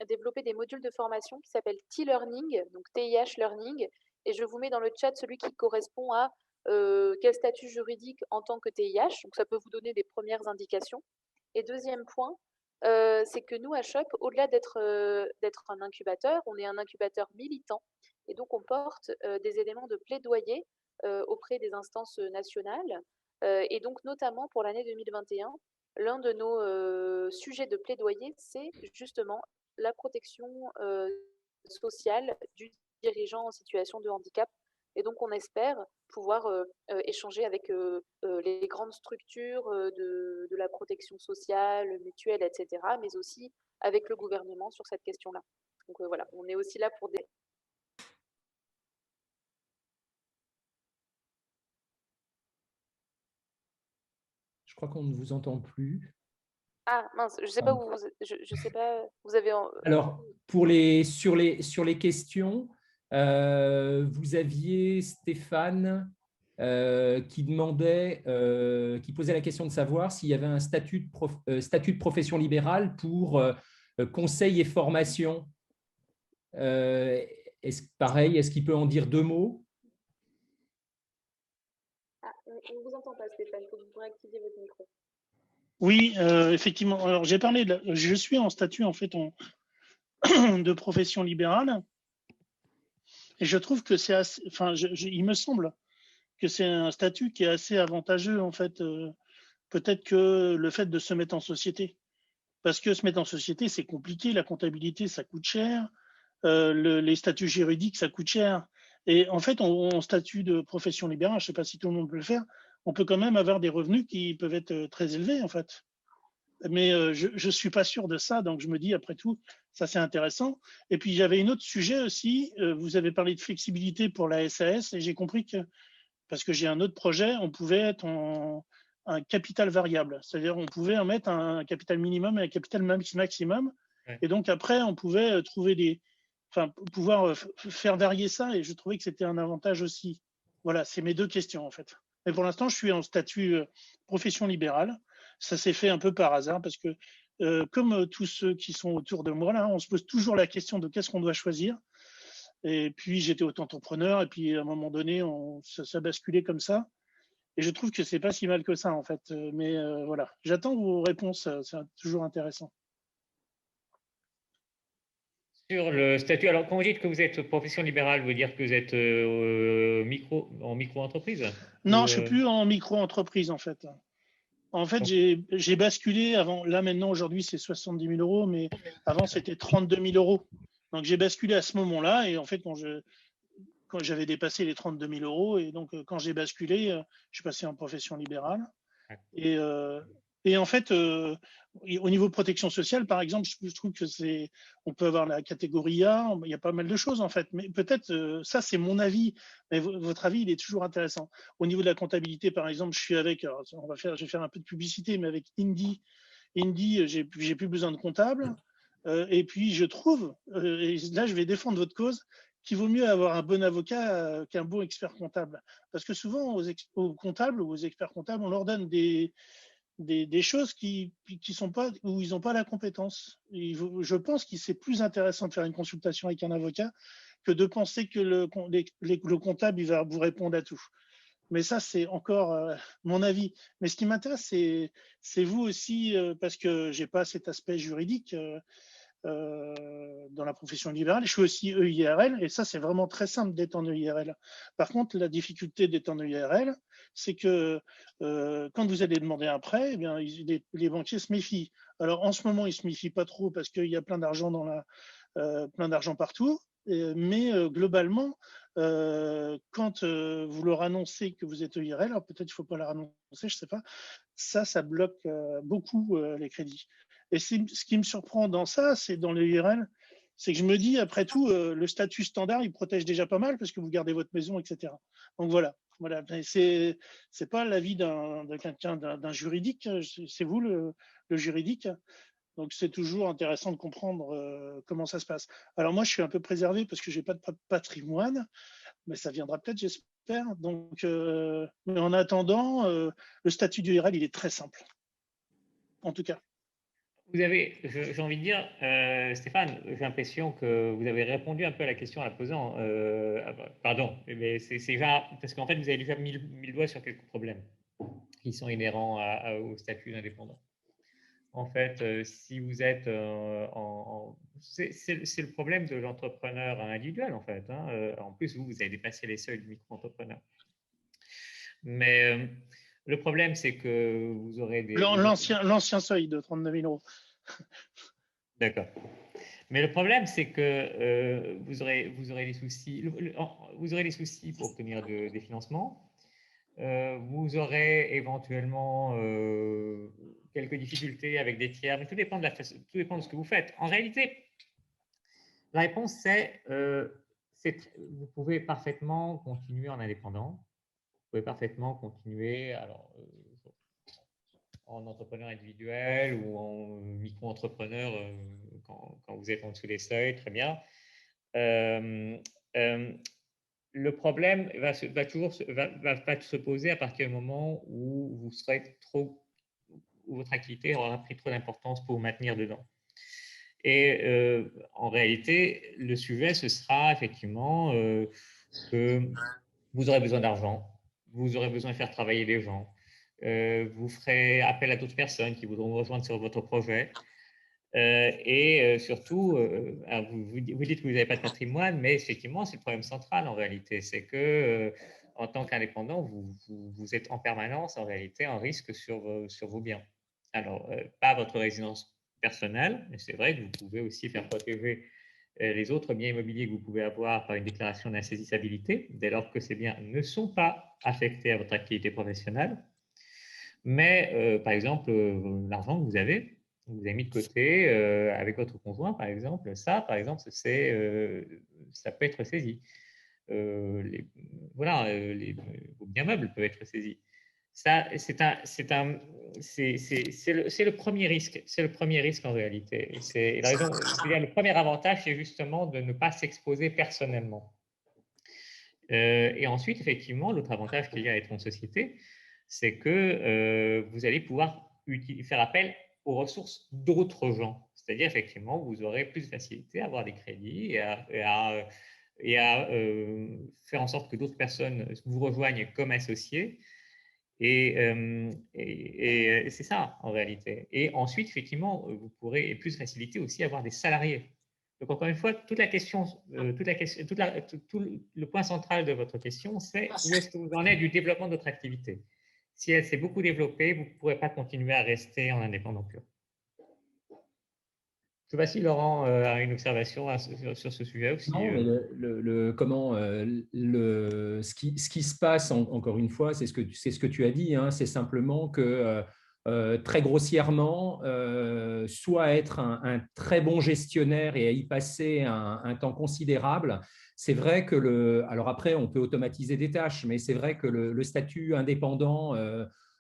développé des modules de formation qui s'appellent T-Learning, donc TIH Learning, et je vous mets dans le chat celui qui correspond à quel statut juridique en tant que TIH, donc ça peut vous donner des premières indications. Et deuxième point, c'est que nous, à Shop, au-delà d'être un incubateur, on est un incubateur militant, et donc on porte des éléments de plaidoyer auprès des instances nationales, et donc notamment pour l'année 2021, l'un de nos sujets de plaidoyer, c'est justement la protection sociale du dirigeant en situation de handicap. Et donc, on espère pouvoir échanger avec les grandes structures de la protection sociale, mutuelle, etc., mais aussi avec le gouvernement sur cette question-là. Donc voilà, on est aussi là pour des... Je crois qu'on ne vous entend plus. Ah mince, je sais pas où je sais pas, vous avez... Alors, sur les questions, vous aviez Stéphane qui demandait, qui posait la question de savoir s'il y avait un statut de profession libérale pour conseil et formation. Pareil, est-ce qu'il peut en dire deux mots? Ah, on ne vous entend pas, Stéphane, il faut que vous réactiviez votre micro. Oui, effectivement. Alors, j'ai parlé je suis en statut en fait de profession libérale, et je trouve que c'est assez, enfin, il me semble que c'est un statut qui est assez avantageux en fait. Peut-être que le fait de se mettre en société, parce que se mettre en société, c'est compliqué. La comptabilité, ça coûte cher. Les statuts juridiques, ça coûte cher. Et en fait, en statut de profession libérale, je ne sais pas si tout le monde peut le faire, on peut quand même avoir des revenus qui peuvent être très élevés en fait. Mais je ne suis pas sûr de ça, donc je me dis, après tout, ça c'est intéressant. Et puis, j'avais un autre sujet aussi, vous avez parlé de flexibilité pour la SAS, et j'ai compris que, parce que j'ai un autre projet, on pouvait être un capital variable, c'est-à-dire on pouvait en mettre un capital minimum et un capital maximum, et donc après, on pouvait pouvoir faire varier ça, et je trouvais que c'était un avantage aussi. Voilà, c'est mes deux questions en fait. Mais pour l'instant, je suis en statut profession libérale. Ça s'est fait un peu par hasard parce que, comme tous ceux qui sont autour de moi, là, on se pose toujours la question de qu'est-ce qu'on doit choisir. Et puis, j'étais auto-entrepreneur et puis, à un moment donné, ça basculait comme ça. Et je trouve que c'est pas si mal que ça, en fait. Mais voilà, j'attends vos réponses, c'est toujours intéressant. Sur le statut, alors quand vous dites que vous êtes profession libérale, vous voulez dire que vous êtes en micro-entreprise? Non, je ne suis plus en micro-entreprise, en fait. En fait, j'ai basculé avant. Là, maintenant, aujourd'hui, c'est 70 000 euros, mais avant, c'était 32 000 euros. Donc, j'ai basculé à ce moment-là. Et en fait, quand j'avais dépassé les 32 000 euros, et donc, quand j'ai basculé, je suis passé en profession libérale. Et en fait, au niveau protection sociale, par exemple, je trouve que on peut avoir la catégorie A, il y a pas mal de choses en fait. Mais peut-être, ça c'est mon avis, mais votre avis il est toujours intéressant. Au niveau de la comptabilité, par exemple, je suis avec, alors, je vais faire un peu de publicité, mais avec Indy. Indy, j'ai plus besoin de comptable. Et puis je trouve, et là je vais défendre votre cause, qu'il vaut mieux avoir un bon avocat qu'un bon expert comptable. Parce que souvent aux comptables ou aux experts comptables, on leur donne des des choses qui sont pas, où ils n'ont pas la compétence. Je pense que c'est plus intéressant de faire une consultation avec un avocat que de penser que le comptable il va vous répondre à tout. Mais ça, c'est encore mon avis. Mais ce qui m'intéresse, c'est vous aussi, parce que j'ai pas cet aspect juridique dans la profession libérale. Je suis aussi EIRL, et ça, c'est vraiment très simple d'être en EIRL. Par contre, la difficulté d'être en EIRL, c'est que quand vous allez demander un prêt, eh bien, les banquiers se méfient. Alors, en ce moment, ils se méfient pas trop parce qu'il y a plein d'argent plein d'argent partout. Mais globalement, quand vous leur annoncez que vous êtes EIRL, alors peut-être qu'il ne faut pas leur annoncer, je ne sais pas, ça bloque beaucoup les crédits. Et ce qui me surprend dans ça, c'est dans l'EIRL, c'est que je me dis, après tout, le statut standard, il protège déjà pas mal parce que vous gardez votre maison, etc. Donc voilà. C'est pas l'avis d'un juridique, c'est vous le juridique. Donc, c'est toujours intéressant de comprendre comment ça se passe. Alors, moi, je suis un peu préservé parce que je n'ai pas de patrimoine, mais ça viendra peut-être, j'espère. Donc, mais en attendant, le statut du RL, il est très simple, en tout cas. J'ai envie de dire, Stéphane, j'ai l'impression que vous avez répondu un peu à la question en la posant. Pardon, mais c'est déjà, parce qu'en fait, vous avez déjà mis le doigt sur quelques problèmes qui sont inhérents au statut d'indépendant. En fait, si vous êtes c'est le problème de l'entrepreneur individuel, en fait. Hein. En plus, vous avez dépassé les seuils du micro-entrepreneur. Mais le problème, c'est que vous aurez des… L'ancien seuil de 39 000 euros. D'accord. Mais le problème, c'est que vous aurez des soucis. Vous aurez des soucis pour obtenir des financements. Vous aurez éventuellement quelques difficultés avec des tiers, mais tout dépend de ce que vous faites. En réalité, la réponse, c'est vous pouvez parfaitement continuer en indépendant. Vous pouvez parfaitement continuer en entrepreneur individuel ou en micro-entrepreneur quand vous êtes en dessous des seuils, très bien. Le problème va se poser à partir du moment où vous serez où votre activité aura pris trop d'importance pour vous maintenir dedans. Et en réalité, le sujet, ce sera effectivement que vous aurez besoin d'argent, vous aurez besoin de faire travailler les gens, vous ferez appel à d'autres personnes qui voudront vous rejoindre sur votre projet. Surtout, vous dites que vous n'avez pas de patrimoine, mais effectivement, c'est le problème central en réalité. C'est que en tant qu'indépendant, vous êtes en permanence en réalité en risque sur vos biens. Alors, pas votre résidence personnelle, mais c'est vrai que vous pouvez aussi faire protéger les autres biens immobiliers que vous pouvez avoir par une déclaration d'insaisissabilité, dès lors que ces biens ne sont pas affectés à votre activité professionnelle. Mais, par exemple, l'argent que vous avez mis de côté avec votre conjoint, par exemple, ça peut être saisi. Vos biens meubles peuvent être saisis. Ça, c'est le premier risque. C'est le premier risque en réalité. C'est la raison. Le premier avantage, c'est justement de ne pas s'exposer personnellement. Et ensuite, effectivement, l'autre avantage qu'il y a à être en société, c'est que vous allez pouvoir faire appel aux ressources d'autres gens. C'est-à-dire, effectivement, vous aurez plus de facilité à avoir des crédits et à faire en sorte que d'autres personnes vous rejoignent comme associés. Et c'est ça, en réalité. Et ensuite, effectivement, vous pourrez plus de facilité aussi à avoir des salariés. Donc, encore une fois, le point central de votre question, c'est où est-ce que vous en êtes du développement de votre activité. Si elle s'est beaucoup développée, vous ne pourrez pas continuer à rester en indépendant pur. Je ne sais pas si Laurent a une observation sur ce sujet aussi. Non, mais ce qui se passe, encore une fois, c'est ce que tu as dit, hein, c'est simplement que très grossièrement, soit être un très bon gestionnaire et à y passer un temps considérable. C'est vrai que alors après, on peut automatiser des tâches, mais c'est vrai que le statut indépendant,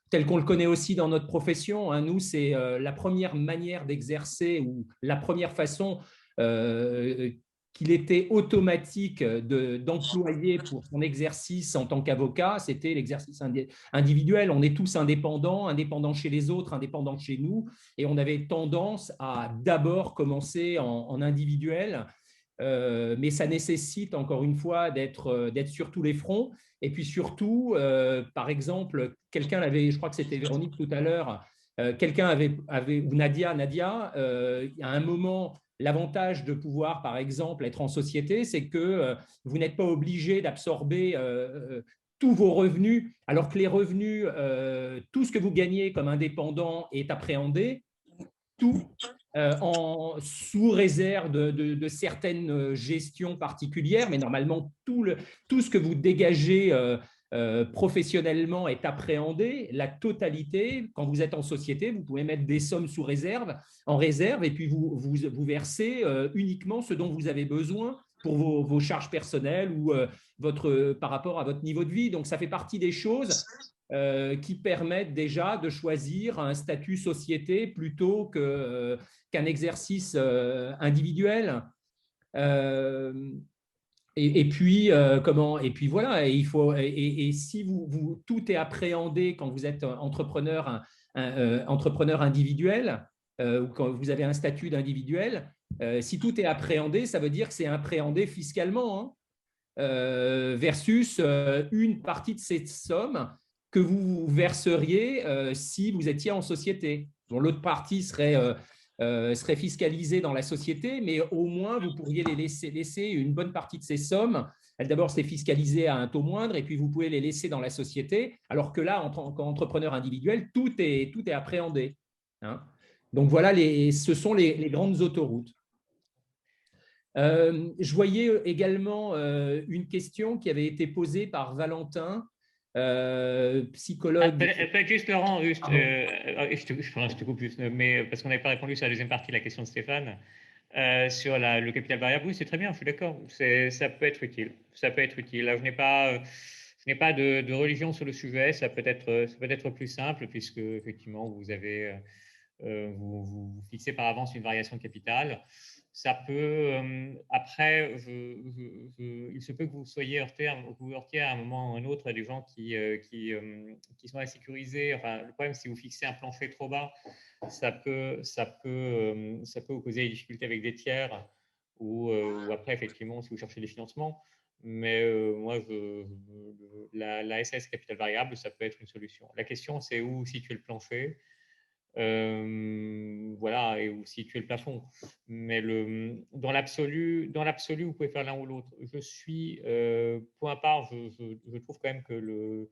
tel qu'on le connaît aussi dans notre profession, hein, nous, c'est la première manière d'exercer ou la première façon qu'il était automatique d'employer pour son exercice en tant qu'avocat, c'était l'exercice individuel. On est tous indépendants, indépendants chez les autres, indépendants chez nous, et on avait tendance à d'abord commencer en individuel, mais ça nécessite encore une fois d'être sur tous les fronts. Et puis surtout, par exemple, quelqu'un l'avait, je crois que c'était Véronique tout à l'heure, quelqu'un avait, ou Nadia, à un moment, l'avantage de pouvoir, par exemple, être en société, c'est que vous n'êtes pas obligé d'absorber tous vos revenus, alors que les revenus, tout ce que vous gagnez comme indépendant est appréhendé, tout sous réserve de certaines gestions particulières, mais normalement, tout ce que vous dégagez professionnellement est appréhendé. La totalité, quand vous êtes en société, vous pouvez mettre des sommes en réserve, et puis vous versez uniquement ce dont vous avez besoin pour vos charges personnelles ou par rapport à votre niveau de vie. Donc, ça fait partie des choses qui permettent déjà de choisir un statut société plutôt qu'un exercice individuel. Et puis voilà, et si tout est appréhendé quand vous êtes entrepreneur, entrepreneur individuel, ou quand vous avez un statut d'individuel, si tout est appréhendé, ça veut dire que c'est appréhendé fiscalement, hein, versus une partie de cette somme que vous verseriez si vous étiez en société. L'autre partie serait fiscalisée dans la société, mais au moins vous pourriez les laisser une bonne partie de ces sommes. D'abord, c'est fiscalisé à un taux moindre, et puis vous pouvez les laisser dans la société, alors que là, en tant qu'entrepreneur individuel, tout est appréhendé, hein. Donc voilà, ce sont les grandes autoroutes. Je voyais également une question qui avait été posée par Valentin, psychologue. Juste, Laurent, je te coupe juste, mais parce qu'on n'avait pas répondu sur la deuxième partie de la question de Stéphane, sur le capital variable. Oui, c'est très bien, je suis d'accord. Ça peut être utile. Ça peut être utile. Là, je n'ai pas de religion sur le sujet. Ça peut être plus simple, puisque effectivement, vous fixez par avance une variation de capital. Ça peut, après, il se peut que vous heurtiez à un moment ou à un autre à des gens qui sont insécurisés. Enfin, le problème, si vous fixez un plancher trop bas, ça peut vous causer des difficultés avec des tiers, ou après, effectivement, si vous cherchez des financements. Mais moi, la SAS capital variable, ça peut être une solution. La question, c'est où situer le plancher. Voilà, et où situer le plafond. Mais dans l'absolu, vous pouvez faire l'un ou l'autre. Pour ma part, je trouve quand même que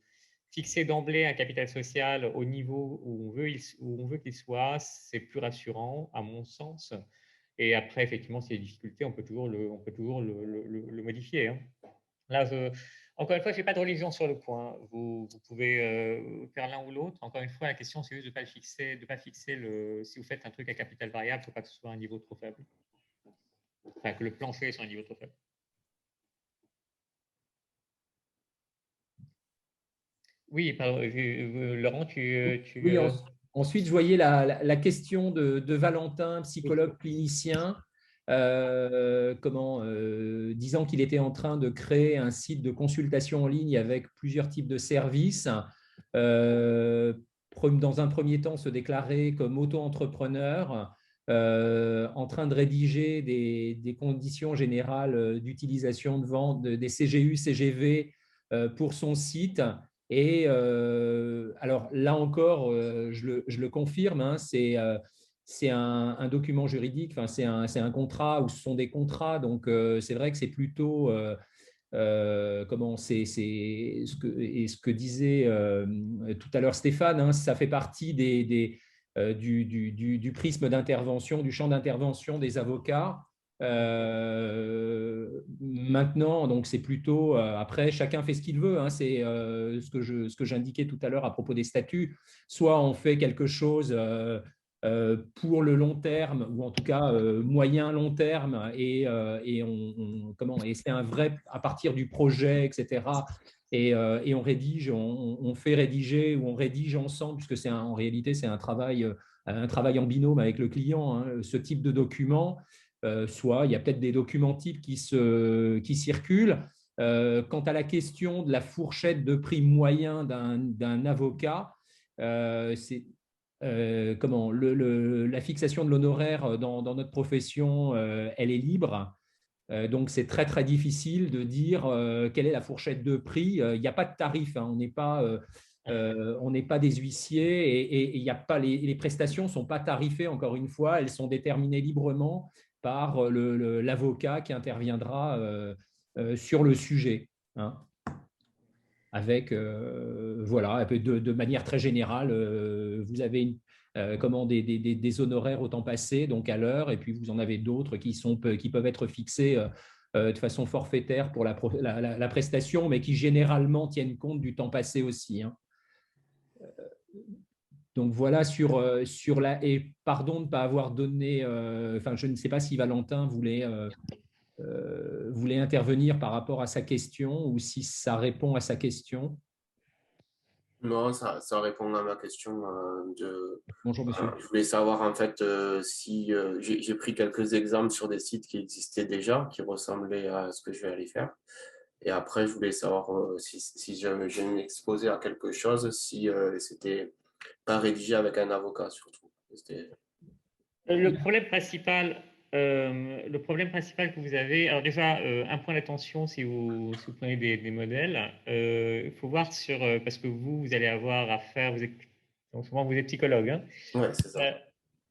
fixer d'emblée un capital social au niveau où on veut qu'il soit, c'est plus rassurant, à mon sens. Et après, effectivement, s'il y a des difficultés, on peut toujours le modifier, hein. Là, encore une fois, je n'ai pas de religion sur le point. Vous pouvez faire l'un ou l'autre. Encore une fois, la question, c'est juste de ne pas fixer si vous faites un truc à capital variable, il ne faut pas que ce soit un niveau trop faible. Enfin, que le plancher soit un niveau trop faible. Oui, pardon, Laurent, Oui, ensuite, je voyais la question de Valentin, psychologue clinicien, disant qu'il était en train de créer un site de consultation en ligne avec plusieurs types de services. Dans un premier temps, se déclarer comme auto-entrepreneur, en train de rédiger des conditions générales d'utilisation de vente des CGU, CGV pour son site. Et alors là encore, je le confirme, hein, c'est un document juridique, enfin, c'est un contrat, ou ce sont des contrats, donc c'est vrai que c'est plutôt c'est ce que disait tout à l'heure Stéphane, hein, ça fait partie du prisme d'intervention, du champ d'intervention des avocats. Maintenant, donc c'est plutôt après, chacun fait ce qu'il veut, hein, c'est ce que j'indiquais tout à l'heure à propos des statuts. Soit on fait quelque chose pour le long terme, ou en tout cas moyen long terme, et c'est un vrai à partir du projet, etc. Et on rédige, on fait rédiger, ou on rédige ensemble, puisque en réalité c'est un travail en binôme avec le client, hein, ce type de document. soit il y a peut-être des documents types qui circulent. Quant à la question de la fourchette de prix moyen d'un avocat, c'est la fixation de l'honoraire dans notre profession, elle est libre. Donc, c'est très, très difficile de dire quelle est la fourchette de prix. Il n'y a pas de tarif, hein. On n'est pas des huissiers et il y a pas, les prestations ne sont pas tarifées, encore une fois. Elles sont déterminées librement par l'avocat qui interviendra sur le sujet, hein. Avec, voilà, de manière très générale, vous avez des honoraires au temps passé, donc à l'heure, et puis vous en avez d'autres qui peuvent être fixés de façon forfaitaire pour la prestation, mais qui généralement tiennent compte du temps passé aussi, hein. Donc voilà sur la… Et pardon de ne pas avoir donné… Enfin, je ne sais pas si Valentin voulait intervenir par rapport à sa question ou si ça répond à sa question. Non, ça répond à ma question. Bonjour, monsieur. Je voulais savoir en fait si j'ai pris quelques exemples sur des sites qui existaient déjà, qui ressemblaient à ce que je vais aller faire. Et après, je voulais savoir si jamais j'ai exposé à quelque chose, si c'était pas rédigé avec un avocat surtout. Le problème principal que vous avez, alors déjà, un point d'attention si vous prenez des modèles, il faut voir parce que vous allez avoir affaire, donc souvent vous êtes psychologue, hein, ouais, c'est ça.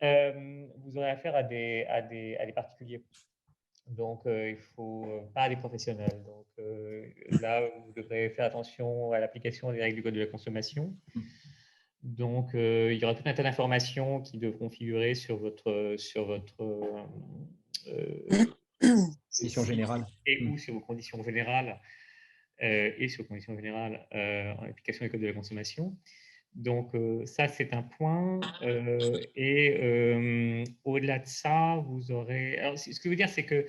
vous aurez affaire à des particuliers. Donc, il faut pas à des professionnels. Donc, là, vous devrez faire attention à l'application des règles du Code de la consommation. Donc, il y aura tout un tas d'informations qui devront figurer sur votre conditions générales et ou sur vos conditions générales en application du Code de la consommation. Donc, ça, c'est un point. Au-delà de ça, vous aurez… Alors, ce que je veux dire, c'est que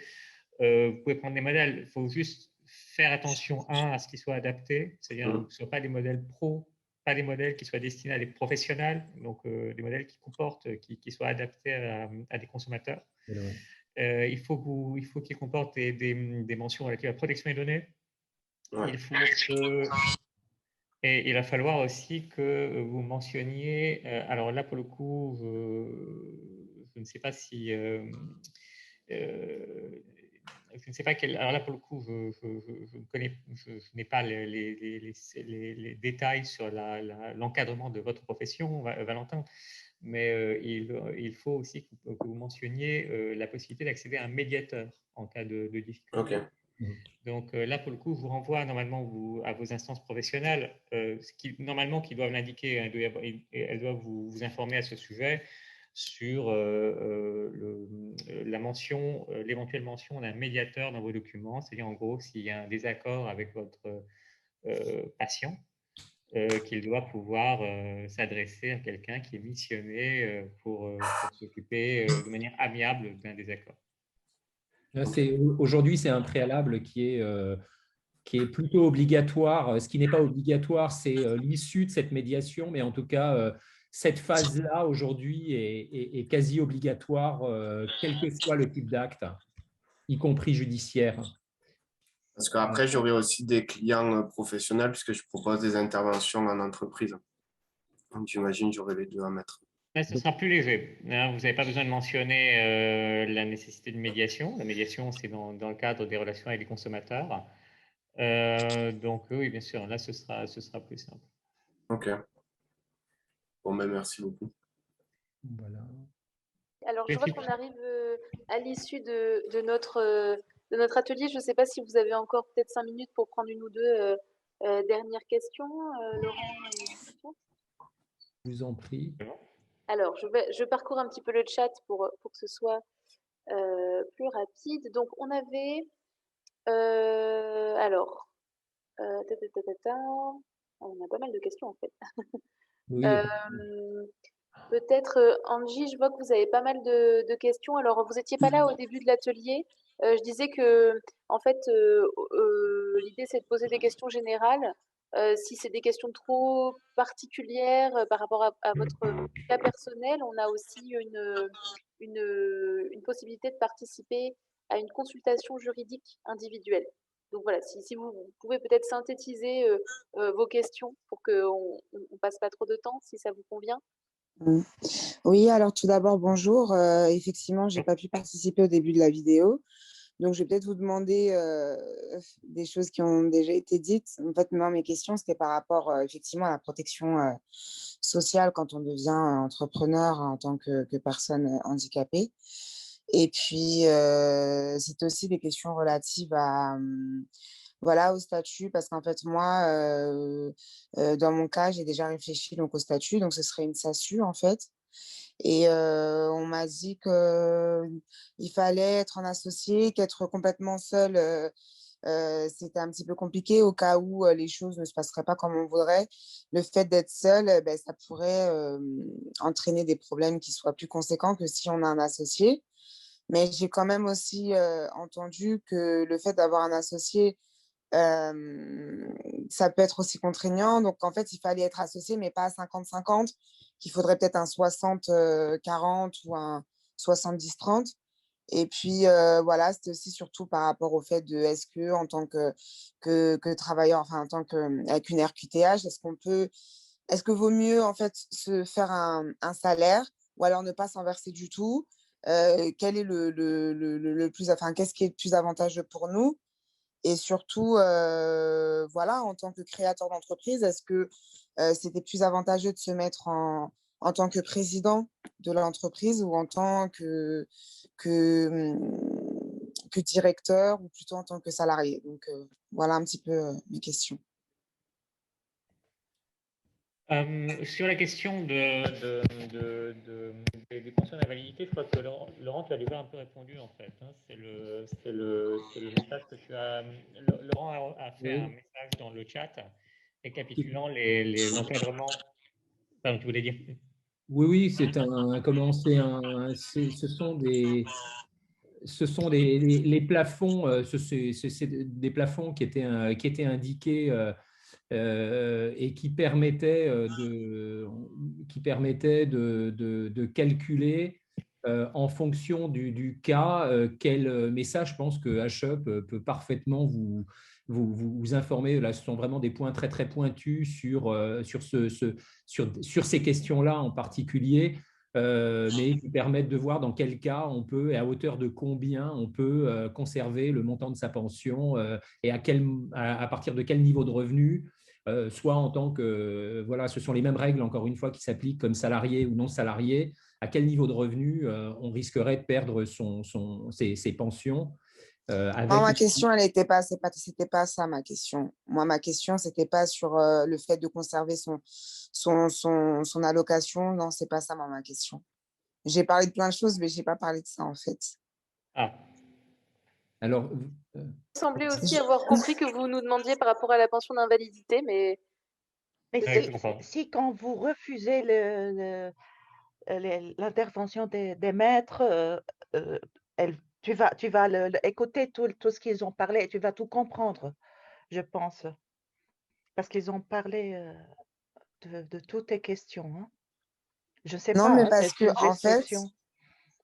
vous pouvez prendre des modèles. Il faut juste faire attention, à ce qu'ils soient adaptés, c'est-à-dire que ce ne soient pas des modèles pro, pas des modèles qui soient destinés à des professionnels, donc des modèles qui qui soient adaptés à des consommateurs. Il faut qu'ils comportent des mentions relatives à la protection des données. Ouais. Et il va falloir aussi que vous mentionniez, alors là pour le coup, je ne sais pas si, je ne sais pas quel, alors là pour le coup, je n'ai pas les détails sur l'encadrement de votre profession, Valentin, mais il faut aussi que vous mentionniez la possibilité d'accéder à un médiateur en cas de difficulté. Okay. Donc là, pour le coup, je vous renvoie normalement à vos instances professionnelles, normalement qui doivent l'indiquer, elles doivent vous informer à ce sujet sur l'éventuelle mention d'un médiateur dans vos documents, c'est-à-dire en gros s'il y a un désaccord avec votre patient, qu'il doit pouvoir s'adresser à quelqu'un qui est missionné pour s'occuper de manière amiable d'un désaccord. Aujourd'hui, c'est un préalable qui est plutôt obligatoire. Ce qui n'est pas obligatoire, c'est l'issue de cette médiation, mais en tout cas, cette phase-là, aujourd'hui, est quasi obligatoire, quel que soit le type d'acte, y compris judiciaire. Parce qu'après, j'aurai aussi des clients professionnels puisque je propose des interventions en entreprise. Donc, j'imagine j'aurai les deux à mettre. Là, ce sera plus léger. Vous n'avez pas besoin de mentionner la nécessité de médiation. La médiation, c'est dans le cadre des relations avec les consommateurs. Donc, oui, bien sûr, là, ce sera plus simple. Ok. Bon, ben, merci beaucoup. Voilà. Alors, je vois qu'on arrive à l'issue de notre atelier. Je ne sais pas si vous avez encore peut-être 5 minutes pour prendre une ou deux dernières questions, Laurent. Je vous en prie. Alors, je parcours un petit peu le chat pour que ce soit plus rapide. Donc, on avait… alors… on a pas mal de questions, en fait. Oui. Peut-être, Angie, je vois que vous avez pas mal de questions. Alors, vous n'étiez pas là au début de l'atelier. Je disais que, en fait, l'idée, c'est de poser des questions générales. Si c'est des questions trop particulières par rapport à votre cas personnel, on a aussi une possibilité de participer à une consultation juridique individuelle. Donc voilà, si vous pouvez peut-être synthétiser vos questions pour qu'on ne passe pas trop de temps, si ça vous convient. Oui, alors tout d'abord, bonjour. Effectivement, je n'ai pas pu participer au début de la vidéo. Donc, je vais peut-être vous demander des choses qui ont déjà été dites. En fait, moi, mes questions, c'était par rapport effectivement à la protection sociale quand on devient entrepreneur en tant que personne handicapée. Et puis, c'est aussi des questions relatives à, voilà, au statut, parce qu'en fait, moi, dans mon cas, j'ai déjà réfléchi donc, au statut, donc ce serait une SASU, en fait. Et on m'a dit qu'il fallait être en associé, qu'être complètement seul, c'était un petit peu compliqué au cas où les choses ne se passeraient pas comme on voudrait. Le fait d'être seul, ben, ça pourrait entraîner des problèmes qui soient plus conséquents que si on a un associé. Mais j'ai quand même aussi entendu que le fait d'avoir un associé, ça peut être aussi contraignant. Donc, en fait, il fallait être associé, mais pas à 50-50, qu'il faudrait peut-être un 60-40 ou un 70-30. Et puis, voilà, c'était aussi surtout par rapport au fait de, est-ce que en tant que travailleur, enfin, en tant avec une RQTH, est-ce que vaut mieux, en fait, se faire un salaire ou alors ne pas s'en verser du tout? Quel est le plus, enfin, qu'est-ce qui est le plus avantageux pour nous? Et surtout, voilà, en tant que créateur d'entreprise, est-ce que c'était plus avantageux de se mettre en tant que président de l'entreprise ou en tant que, que directeur ou plutôt en tant que salarié? Donc, voilà un petit peu mes questions. Sur la question des pensions d'invalidité, je crois que Laurent, tu as déjà un peu répondu en fait. Hein. C'est le message que tu as. Laurent a fait un message dans le chat récapitulant les encadrements. Pardon, tu voulais dire? Oui, c'est ce sont les plafonds, c'est des plafonds qui étaient indiqués et qui permettaient de calculer en fonction du cas mais ça, je pense que HUP peut parfaitement vous informer. Là, ce sont vraiment des points très, très pointus sur ces questions-là en particulier. Mais qui permettent de voir dans quel cas on peut et à hauteur de combien on peut conserver le montant de sa pension et à partir de quel niveau de revenu, soit en tant que, voilà, ce sont les mêmes règles, encore une fois, qui s'appliquent comme salarié ou non salarié, à quel niveau de revenu on risquerait de perdre ses pensions. Moi, ma question, c'était pas ça, ma question. Moi, ma question, c'était pas sur le fait de conserver son allocation. Non, c'est pas ça, moi, ma question. J'ai parlé de plein de choses, mais j'ai pas parlé de ça, en fait. Ah. Alors, vous semblez aussi avoir compris que vous nous demandiez par rapport à la pension d'invalidité, mais si quand vous refusez l'intervention des maîtres, tu vas écouter tout ce qu'ils ont parlé et tu vas tout comprendre, je pense. Parce qu'ils ont parlé de toutes tes questions. Hein. Je ne sais non, pas, mais hein, parce c'est que, une en fait, gestion.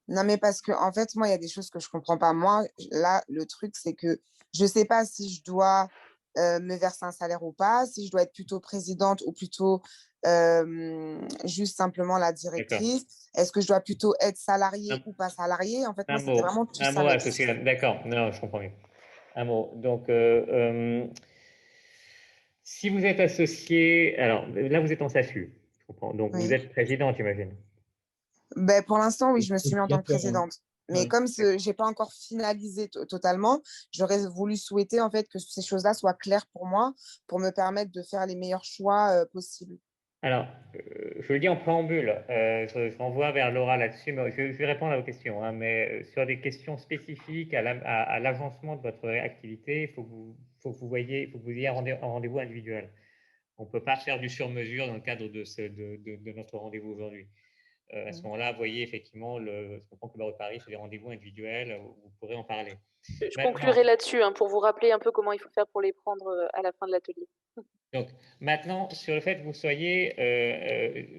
non, mais parce que, en fait, moi, il y a des choses que je ne comprends pas. Moi, là, le truc, c'est que je ne sais pas si je dois me verser un salaire ou pas, si je dois être plutôt présidente ou plutôt juste simplement la directrice. Est-ce que je dois plutôt être salariée ou pas salariée? En fait, moi, c'était vraiment tout ça. Un mot associé. D'accord, non, je comprends mieux. Un mot. Donc, si vous êtes associé, alors là, vous êtes en SASU, je comprends. Donc, vous êtes présidente, j'imagine. Ben, pour l'instant, oui, je me suis mis en tant que présidente. Mais comme je n'ai pas encore finalisé totalement, j'aurais voulu souhaiter en fait que ces choses-là soient claires pour moi, pour me permettre de faire les meilleurs choix possibles. Alors, je le dis en préambule, je renvoie vers Laura là-dessus, mais je vais répondre à vos questions. Hein, mais sur des questions spécifiques à l'avancement de votre activité, il faut que vous ayez un rendez-vous individuel. On ne peut pas faire du sur-mesure dans le cadre de notre rendez-vous aujourd'hui. À ce moment-là, vous voyez effectivement, je comprends que le barreau de Paris, c'est des rendez-vous individuels où vous pourrez en parler. Je conclurai là-dessus pour vous rappeler un peu comment il faut faire pour les prendre à la fin de l'atelier. Donc, maintenant, sur le fait que vous soyez,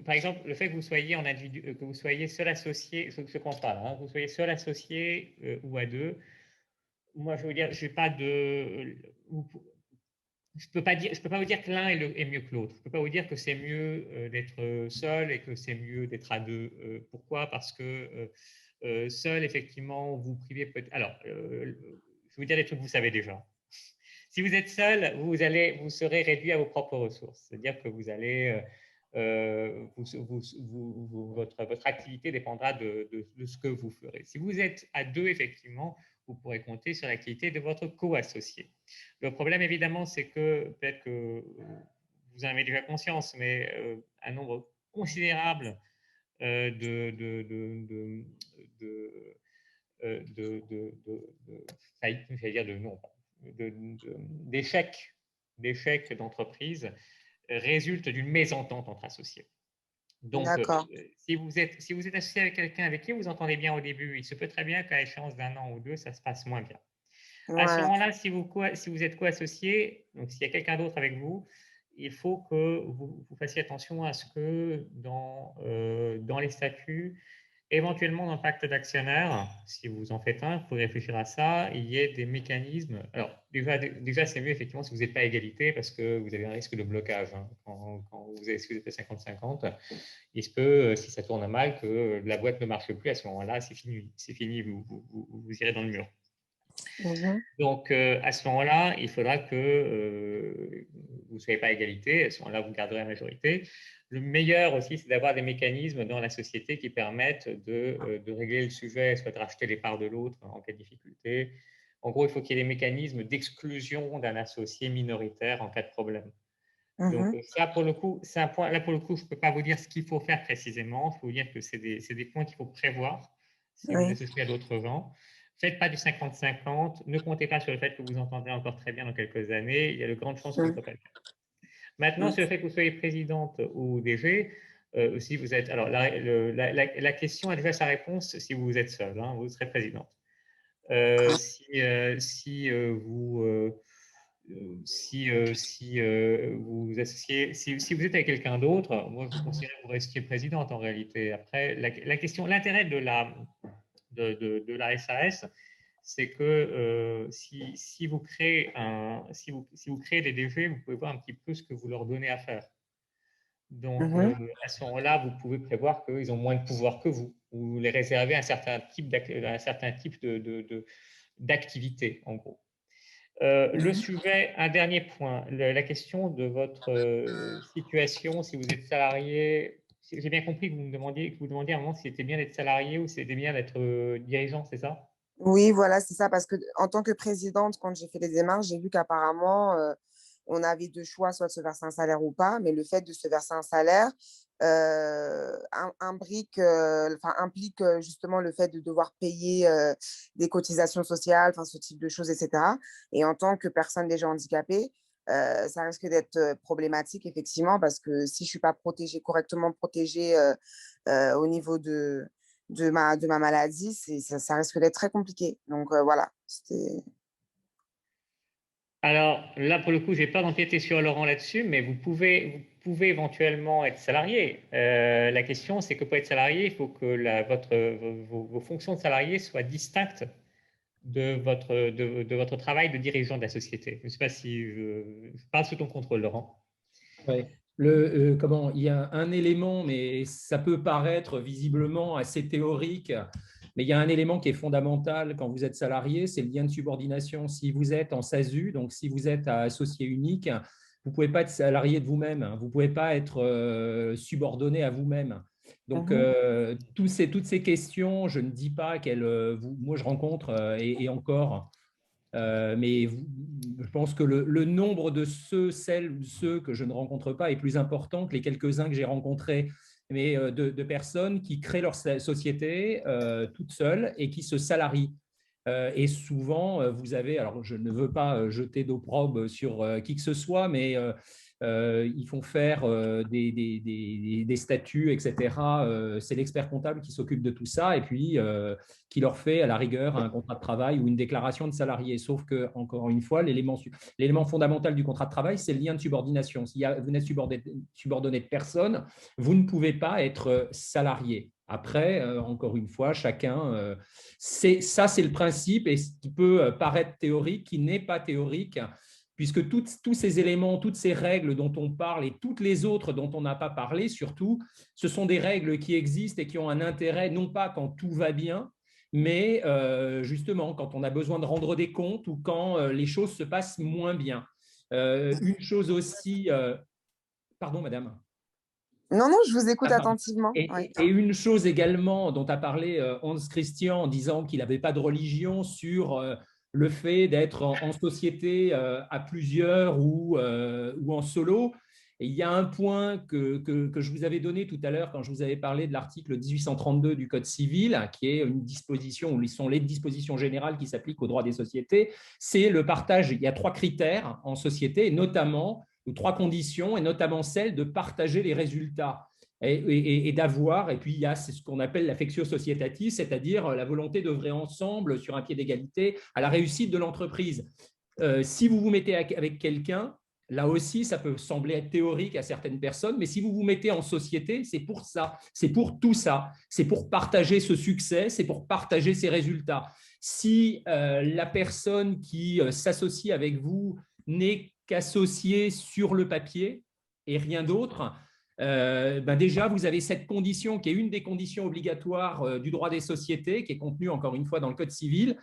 par exemple, le fait que vous soyez en individu, que vous soyez seul associé, ce contrat-là, hein, que vous soyez seul associé ou à deux, moi, je veux dire, je n'ai pas de. Je peux pas vous dire que l'un est mieux que l'autre. Je peux pas vous dire que c'est mieux d'être seul et que c'est mieux d'être à deux. Pourquoi? Parce que seul, effectivement, vous privez peut-être. Alors, je vais vous dire des trucs que vous savez déjà. Si vous êtes seul, vous serez réduit à vos propres ressources. C'est-à-dire que vous allez, votre activité dépendra de ce que vous ferez. Si vous êtes à deux, effectivement, vous pourrez compter sur l'activité de votre co-associé. Le problème, évidemment, c'est que peut-être que vous en avez déjà conscience, mais un nombre considérable d'échecs d'entreprise résulte d'une mésentente entre associés. Donc, D'accord. si vous êtes associé avec quelqu'un avec qui vous entendez bien au début, il se peut très bien qu'à l'échéance d'un an ou deux, ça se passe moins bien. À ce Ouais. moment-là, si vous êtes co-associé, donc s'il y a quelqu'un d'autre avec vous, il faut que vous fassiez attention à ce que dans les statuts, éventuellement dans le pacte d'actionnaire, si vous en faites un, il faut réfléchir à ça, il y ait des mécanismes. Alors, déjà c'est mieux effectivement si vous n'êtes pas à égalité parce que vous avez un risque de blocage. Hein. Quand vous êtes à 50-50, il se peut, si ça tourne mal, que la boîte ne marche plus. À ce moment-là, c'est fini, vous irez dans le mur. Donc, à ce moment-là, il faudra que vous ne soyez pas à égalité. À ce moment-là, vous garderez la majorité. Le meilleur aussi, c'est d'avoir des mécanismes dans la société qui permettent de régler le sujet, soit de racheter les parts de l'autre en cas de difficulté. En gros, il faut qu'il y ait des mécanismes d'exclusion d'un associé minoritaire en cas de problème. Donc, ça, pour le coup, c'est un point. Là, pour le coup, je ne peux pas vous dire ce qu'il faut faire précisément. Il faut vous dire que c'est des points qu'il faut prévoir si vous associez à d'autres gens. Faites pas du 50-50. Ne comptez pas sur le fait que vous entendrez encore très bien dans quelques années. Il y a de grandes chances que vous ne soyez pas le cas. Maintenant, sur le fait que vous soyez présidente ou DG, si vous êtes. Alors, la question a déjà sa réponse si vous êtes seul. Hein, vous serez présidente. Si vous associez, si vous êtes avec quelqu'un d'autre, moi je considère que vous restiez présidente en réalité. Après, la question, l'intérêt de la SAS, c'est que si vous créez des DG, vous pouvez voir un petit peu ce que vous leur donnez à faire. Donc, à ce moment-là, vous pouvez prévoir qu'ils ont moins de pouvoir que vous, ou les réserver à un certain type d'activité, en gros. Le sujet, un dernier point, la question de votre situation, si vous êtes salarié. J'ai bien compris que vous demandiez à un moment si c'était bien d'être salarié ou si c'était bien d'être dirigeant, c'est ça? Oui, voilà, c'est ça. Parce que en tant que présidente, quand j'ai fait les démarches, j'ai vu qu'apparemment, on avait deux choix, soit de se verser un salaire ou pas. Mais le fait de se verser un salaire implique justement le fait de devoir payer des cotisations sociales, ce type de choses, etc. Et en tant que personne déjà handicapée, ça risque d'être problématique, effectivement, parce que si je ne suis pas correctement protégée au niveau de ma maladie, ça risque d'être très compliqué. Donc, voilà. Alors, là, pour le coup, je n'ai pas d'empiéter sur Laurent là-dessus, mais vous pouvez éventuellement être salarié. La question, c'est que pour être salarié, il faut que vos fonctions de salarié soient distinctes de votre travail de dirigeant de la société. Je ne sais pas si je parle sous ton contrôle, Laurent. Ouais. Il y a un élément, mais ça peut paraître visiblement assez théorique, mais il y a un élément qui est fondamental quand vous êtes salarié, c'est le lien de subordination. Si vous êtes en SASU, donc si vous êtes à associé unique, vous ne pouvez pas être salarié de vous-même, vous ne pouvez pas être subordonné à vous-même. Donc, toutes ces questions, je ne dis pas moi je rencontre et encore. Mais je pense que le nombre de celles ou ceux que je ne rencontre pas est plus important que les quelques-uns que j'ai rencontrés, mais de personnes qui créent leur société toutes seules et qui se salarient. Et souvent, vous avez, alors je ne veux pas jeter d'opprobre sur qui que ce soit, mais ils font faire des statuts, etc. C'est l'expert comptable qui s'occupe de tout ça et puis qui leur fait à la rigueur un contrat de travail ou une déclaration de salarié. Sauf que, encore une fois, l'élément fondamental du contrat de travail, c'est le lien de subordination. Si vous n'êtes subordonné de personne, vous ne pouvez pas être salarié. Après, encore une fois, chacun, c'est le principe et ce qui peut paraître théorique, qui n'est pas théorique, puisque tous ces éléments, toutes ces règles dont on parle et toutes les autres dont on n'a pas parlé, surtout, ce sont des règles qui existent et qui ont un intérêt, non pas quand tout va bien, mais justement quand on a besoin de rendre des comptes ou quand les choses se passent moins bien. Une chose aussi… pardon, madame. Non, je vous écoute attentivement. Et une chose également dont a parlé Hans Christian en disant qu'il n'avait pas de religion sur le fait d'être en société à plusieurs ou en solo. Et il y a un point que je vous avais donné tout à l'heure quand je vous avais parlé de l'article 1832 du Code civil, qui est une disposition, où sont les dispositions générales qui s'appliquent au droit des sociétés. C'est le partage. Il y a 3 critères en société, notamment, ou 3 conditions, et notamment celle de partager les résultats. Et d'avoir, et puis il y a ce qu'on appelle l'affectio societatis, c'est-à-dire la volonté d'œuvrer ensemble sur un pied d'égalité à la réussite de l'entreprise. Si vous vous mettez avec quelqu'un, là aussi, ça peut sembler être théorique à certaines personnes, mais si vous vous mettez en société, c'est pour ça, c'est pour tout ça, c'est pour partager ce succès, c'est pour partager ces résultats. Si la personne qui s'associe avec vous n'est qu'associée sur le papier et rien d'autre, déjà, vous avez cette condition qui est une des conditions obligatoires du droit des sociétés, qui est contenue encore une fois dans le Code civil,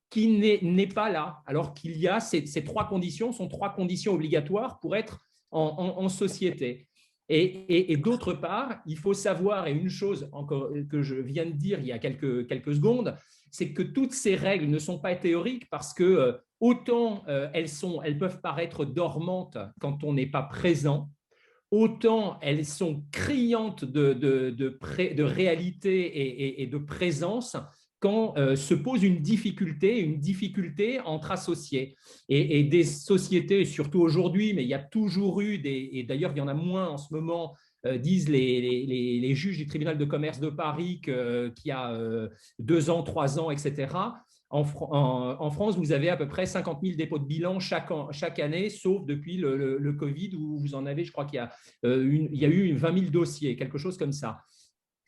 qui n'est pas là, alors qu'il y a ces 3 conditions, sont 3 conditions obligatoires pour être en société. Et d'autre part, il faut savoir, et une chose encore que je viens de dire il y a quelques secondes, c'est que toutes ces règles ne sont pas théoriques parce que autant elles peuvent paraître dormantes quand on n'est pas présent, autant elles sont criantes de réalité et de présence quand se pose une difficulté entre associés. Et des sociétés, surtout aujourd'hui, mais il y a toujours eu, et d'ailleurs il y en a moins en ce moment, disent les juges du tribunal de commerce de Paris qu'il y a 2 ans, 3 ans, etc. En France, vous avez à peu près 50 000 dépôts de bilan chaque année, sauf depuis le Covid, où vous en avez, je crois qu'il y a eu 20 000 dossiers, quelque chose comme ça.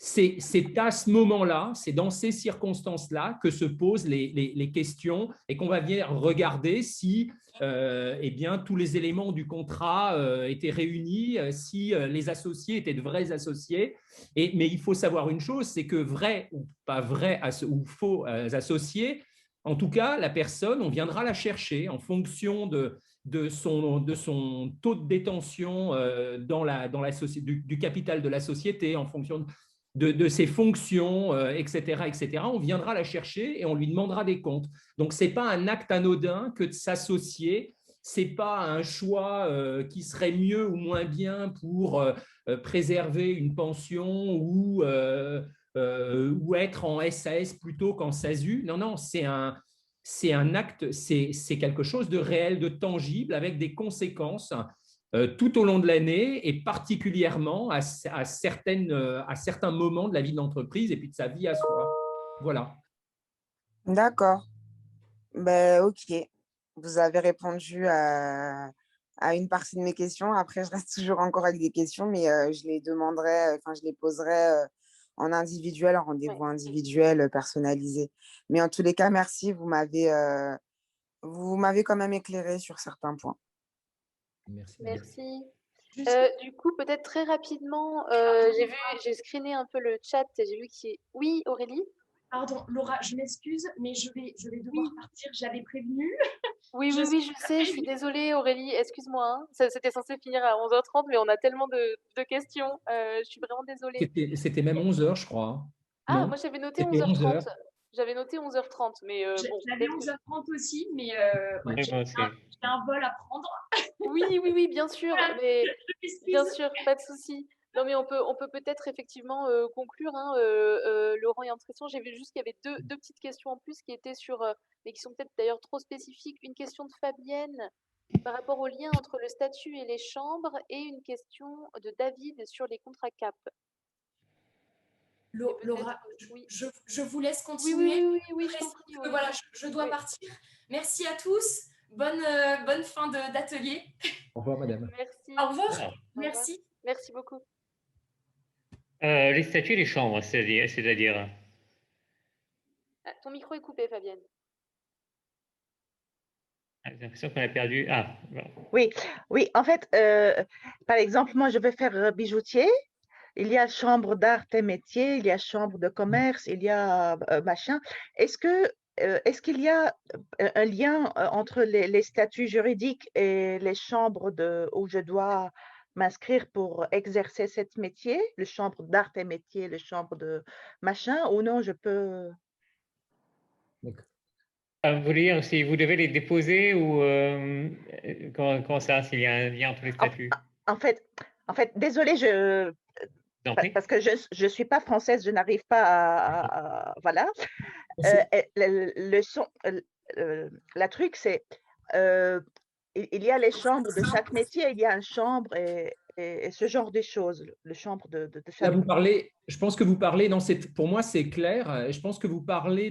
C'est à ce moment-là, c'est dans ces circonstances-là que se posent les questions et qu'on va venir regarder si tous les éléments du contrat étaient réunis, si les associés étaient de vrais associés. Mais il faut savoir une chose, c'est que vrai ou pas vrai ou faux associés, en tout cas, la personne, on viendra la chercher en fonction de son taux de détention du capital de la société, en fonction de ses fonctions, etc., etc. On viendra la chercher et on lui demandera des comptes. Donc, ce n'est pas un acte anodin que de s'associer. Ce n'est pas un choix qui serait mieux ou moins bien pour préserver une pension ou être en SAS plutôt qu'en SASU. Non, c'est un acte, c'est quelque chose de réel, de tangible, avec des conséquences tout au long de l'année et particulièrement à certains moments de la vie de l'entreprise et puis de sa vie à soi. Voilà. D'accord. Ok. Vous avez répondu à une partie de mes questions. Après, je reste toujours encore avec des questions, mais je les poserai en individuel, en rendez-vous individuel, personnalisé. Mais en tous les cas, merci. Vous m'avez quand même éclairé sur certains points. Merci. Du coup, peut-être très rapidement, j'ai screené un peu le chat et j'ai vu qu'il y a… Oui, Aurélie? Pardon, Laura, je m'excuse, mais je vais devoir partir. J'avais prévenu. Oui, je sais. Je suis désolée, Aurélie. Excuse-moi. Hein. C'était censé finir à 11h30, mais on a tellement de questions. Je suis vraiment désolée. C'était même 11h, je crois. Ah, moi, j'avais noté 11h30. J'avais noté 11h30, mais bon. J'avais 11h30 aussi, mais j'ai un vol à prendre. Oui, bien sûr. Mais, bien sûr, pas de souci. Non, mais on peut peut-être effectivement conclure. Hein, Laurent et Anne-Christian, j'ai vu juste qu'il y avait deux petites questions en plus qui étaient mais qui sont peut-être d'ailleurs trop spécifiques. Une question de Fabienne Par rapport au lien entre le statut et les chambres et une question de David sur les contrats CAP. Laura, Oui. je vous laisse Oui, continuer. oui, je t'en prie. Que, voilà, je dois partir. Merci à tous. Bonne fin d'atelier. Au revoir, madame. Merci. Au revoir. Au revoir. Merci. Merci beaucoup. Les statuts et les chambres, c'est-à-dire Ah, ton micro est coupé, Fabienne. j'ai l'impression qu'on a perdu. Ah, bon. Oui, en fait, par exemple, moi, je vais faire bijoutier. Il y a chambre d'art et métier, il y a chambre de commerce, il y a machin. Est-ce qu'il y a un lien entre les statuts juridiques et les chambres où je dois m'inscrire pour exercer ce métier, le chambre d'art et métier, le chambre de machin, ou non, je peux… Vous voulez dire si vous devez les déposer ou comment ça, s'il y a un lien entre les statuts? En fait, désolée, parce que je suis pas française, je n'arrive pas voilà. La truc, c'est il y a les chambres de chaque métier, il y a une chambre et ce genre de choses, le chambre de chaque. Là, je pense que vous parlez, pour moi, c'est clair. Je pense que vous parlez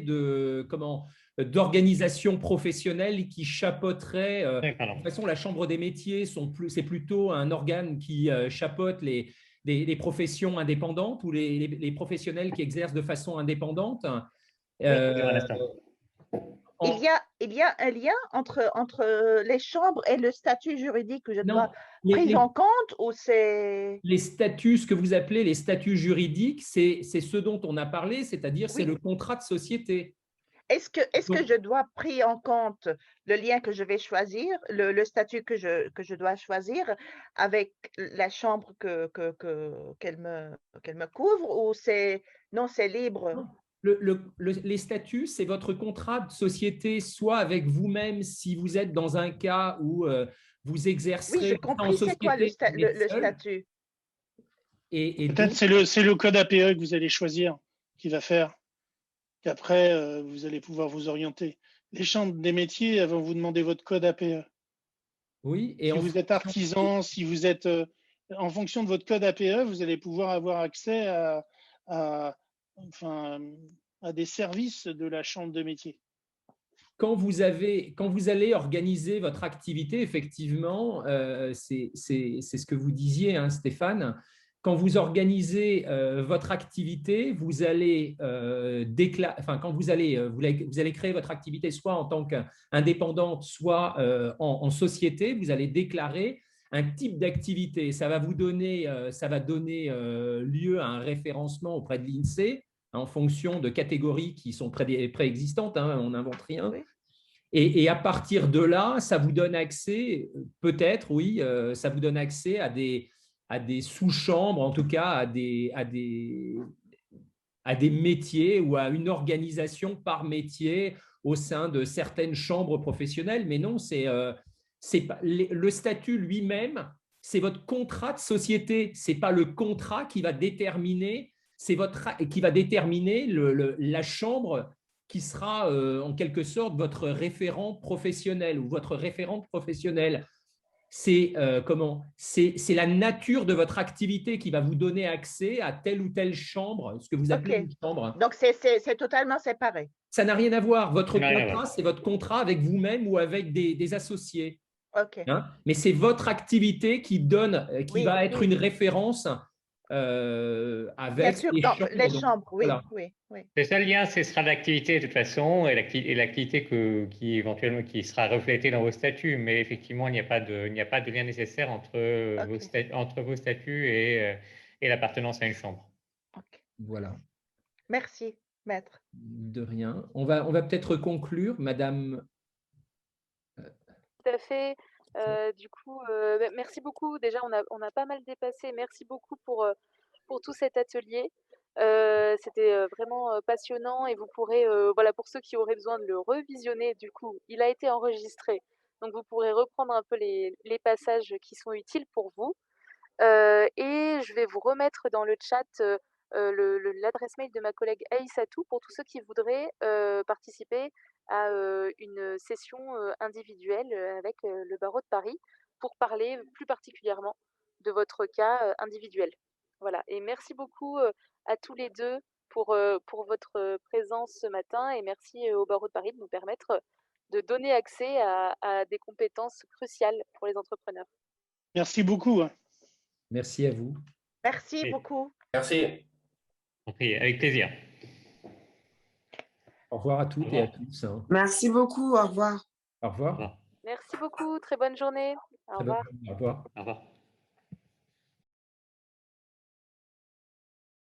d'organisation professionnelle qui chapeauterait. De toute façon, la Chambre des métiers, c'est plutôt un organe qui chapeaute les professions indépendantes ou les professionnels qui exercent de façon indépendante. Il y a un lien entre les chambres et le statut juridique que je dois prendre en compte, ou c'est… Les statuts, ce que vous appelez les statuts juridiques, c'est ce dont on a parlé, c'est-à-dire c'est le contrat de société. Est-ce que je dois prendre en compte le lien que je vais choisir, le statut que je dois choisir avec la chambre qu'elle me couvre, ou non, c'est libre? Non. Les statuts, c'est votre contrat de société, soit avec vous-même si vous êtes dans un cas où vous exercerez oui, j'ai compris, c'est quoi le statut? Peut-être c'est le code APE que vous allez choisir qui va faire qu'après, vous allez pouvoir vous orienter. Les chambres des métiers, elles vont vous demander votre code APE. Oui. Et si vous êtes artisan, si vous êtes… en fonction de votre code APE, vous allez pouvoir avoir accès à des services de la chambre de métier. Quand vous allez organiser votre activité, effectivement, c'est ce que vous disiez, hein, Stéphane. Quand vous organisez votre activité, vous allez quand vous allez créer votre activité soit en tant qu'indépendante, soit en société, vous allez déclarer un type d'activité. Ça va donner lieu à un référencement auprès de l'INSEE en fonction de catégories qui sont préexistantes, hein, on n'invente rien. Oui. Et à partir de là, ça vous donne accès, peut-être, oui, ça vous donne accès à des sous-chambres, en tout cas à des métiers ou à une organisation par métier au sein de certaines chambres professionnelles. Mais non, le statut lui-même, c'est votre contrat de société. Ce n'est pas le contrat qui va déterminer, la chambre qui sera en quelque sorte votre référent professionnel ou votre référente professionnelle. C'est la nature de votre activité qui va vous donner accès à telle ou telle chambre, ce que vous appelez une chambre. Donc, c'est totalement séparé. Ça n'a rien à voir. Votre contrat, c'est votre contrat avec vous-même ou avec des associés. Okay. Hein? Mais c'est votre activité qui va être une référence avec les chambres. Oui, voilà. Oui. Le seul lien, ce sera l'activité de toute façon et l'activité qui éventuellement qui sera reflétée dans vos statuts. Mais effectivement, il n'y a pas de lien nécessaire entre vos statuts et l'appartenance à une chambre. Okay. Voilà. Merci, maître. De rien. On va peut-être conclure, madame. Tout à fait. Du coup, merci beaucoup. Déjà, on a pas mal dépassé. Merci beaucoup pour tout cet atelier. C'était vraiment passionnant et vous pourrez, voilà, pour ceux qui auraient besoin de le revisionner, du coup, il a été enregistré. Donc, vous pourrez reprendre un peu les passages qui sont utiles pour vous. Et je vais vous remettre dans le chat l'adresse mail de ma collègue Aïssatou pour tous ceux qui voudraient participer à une session individuelle avec le barreau de Paris pour parler plus particulièrement de votre cas individuel. Voilà. Et merci beaucoup à tous les deux pour votre présence ce matin et merci au barreau de Paris de nous permettre de donner accès à des compétences cruciales pour les entrepreneurs. Merci beaucoup. Merci à vous. Merci Oui. beaucoup. Merci. Ok, avec plaisir. Au revoir à toutes Au et à revoir. tous. Hein. Merci beaucoup. Au revoir. Au Au revoir. revoir. Merci beaucoup, très bonne journée. Au Très bonne revoir. journée. Au revoir. Au revoir.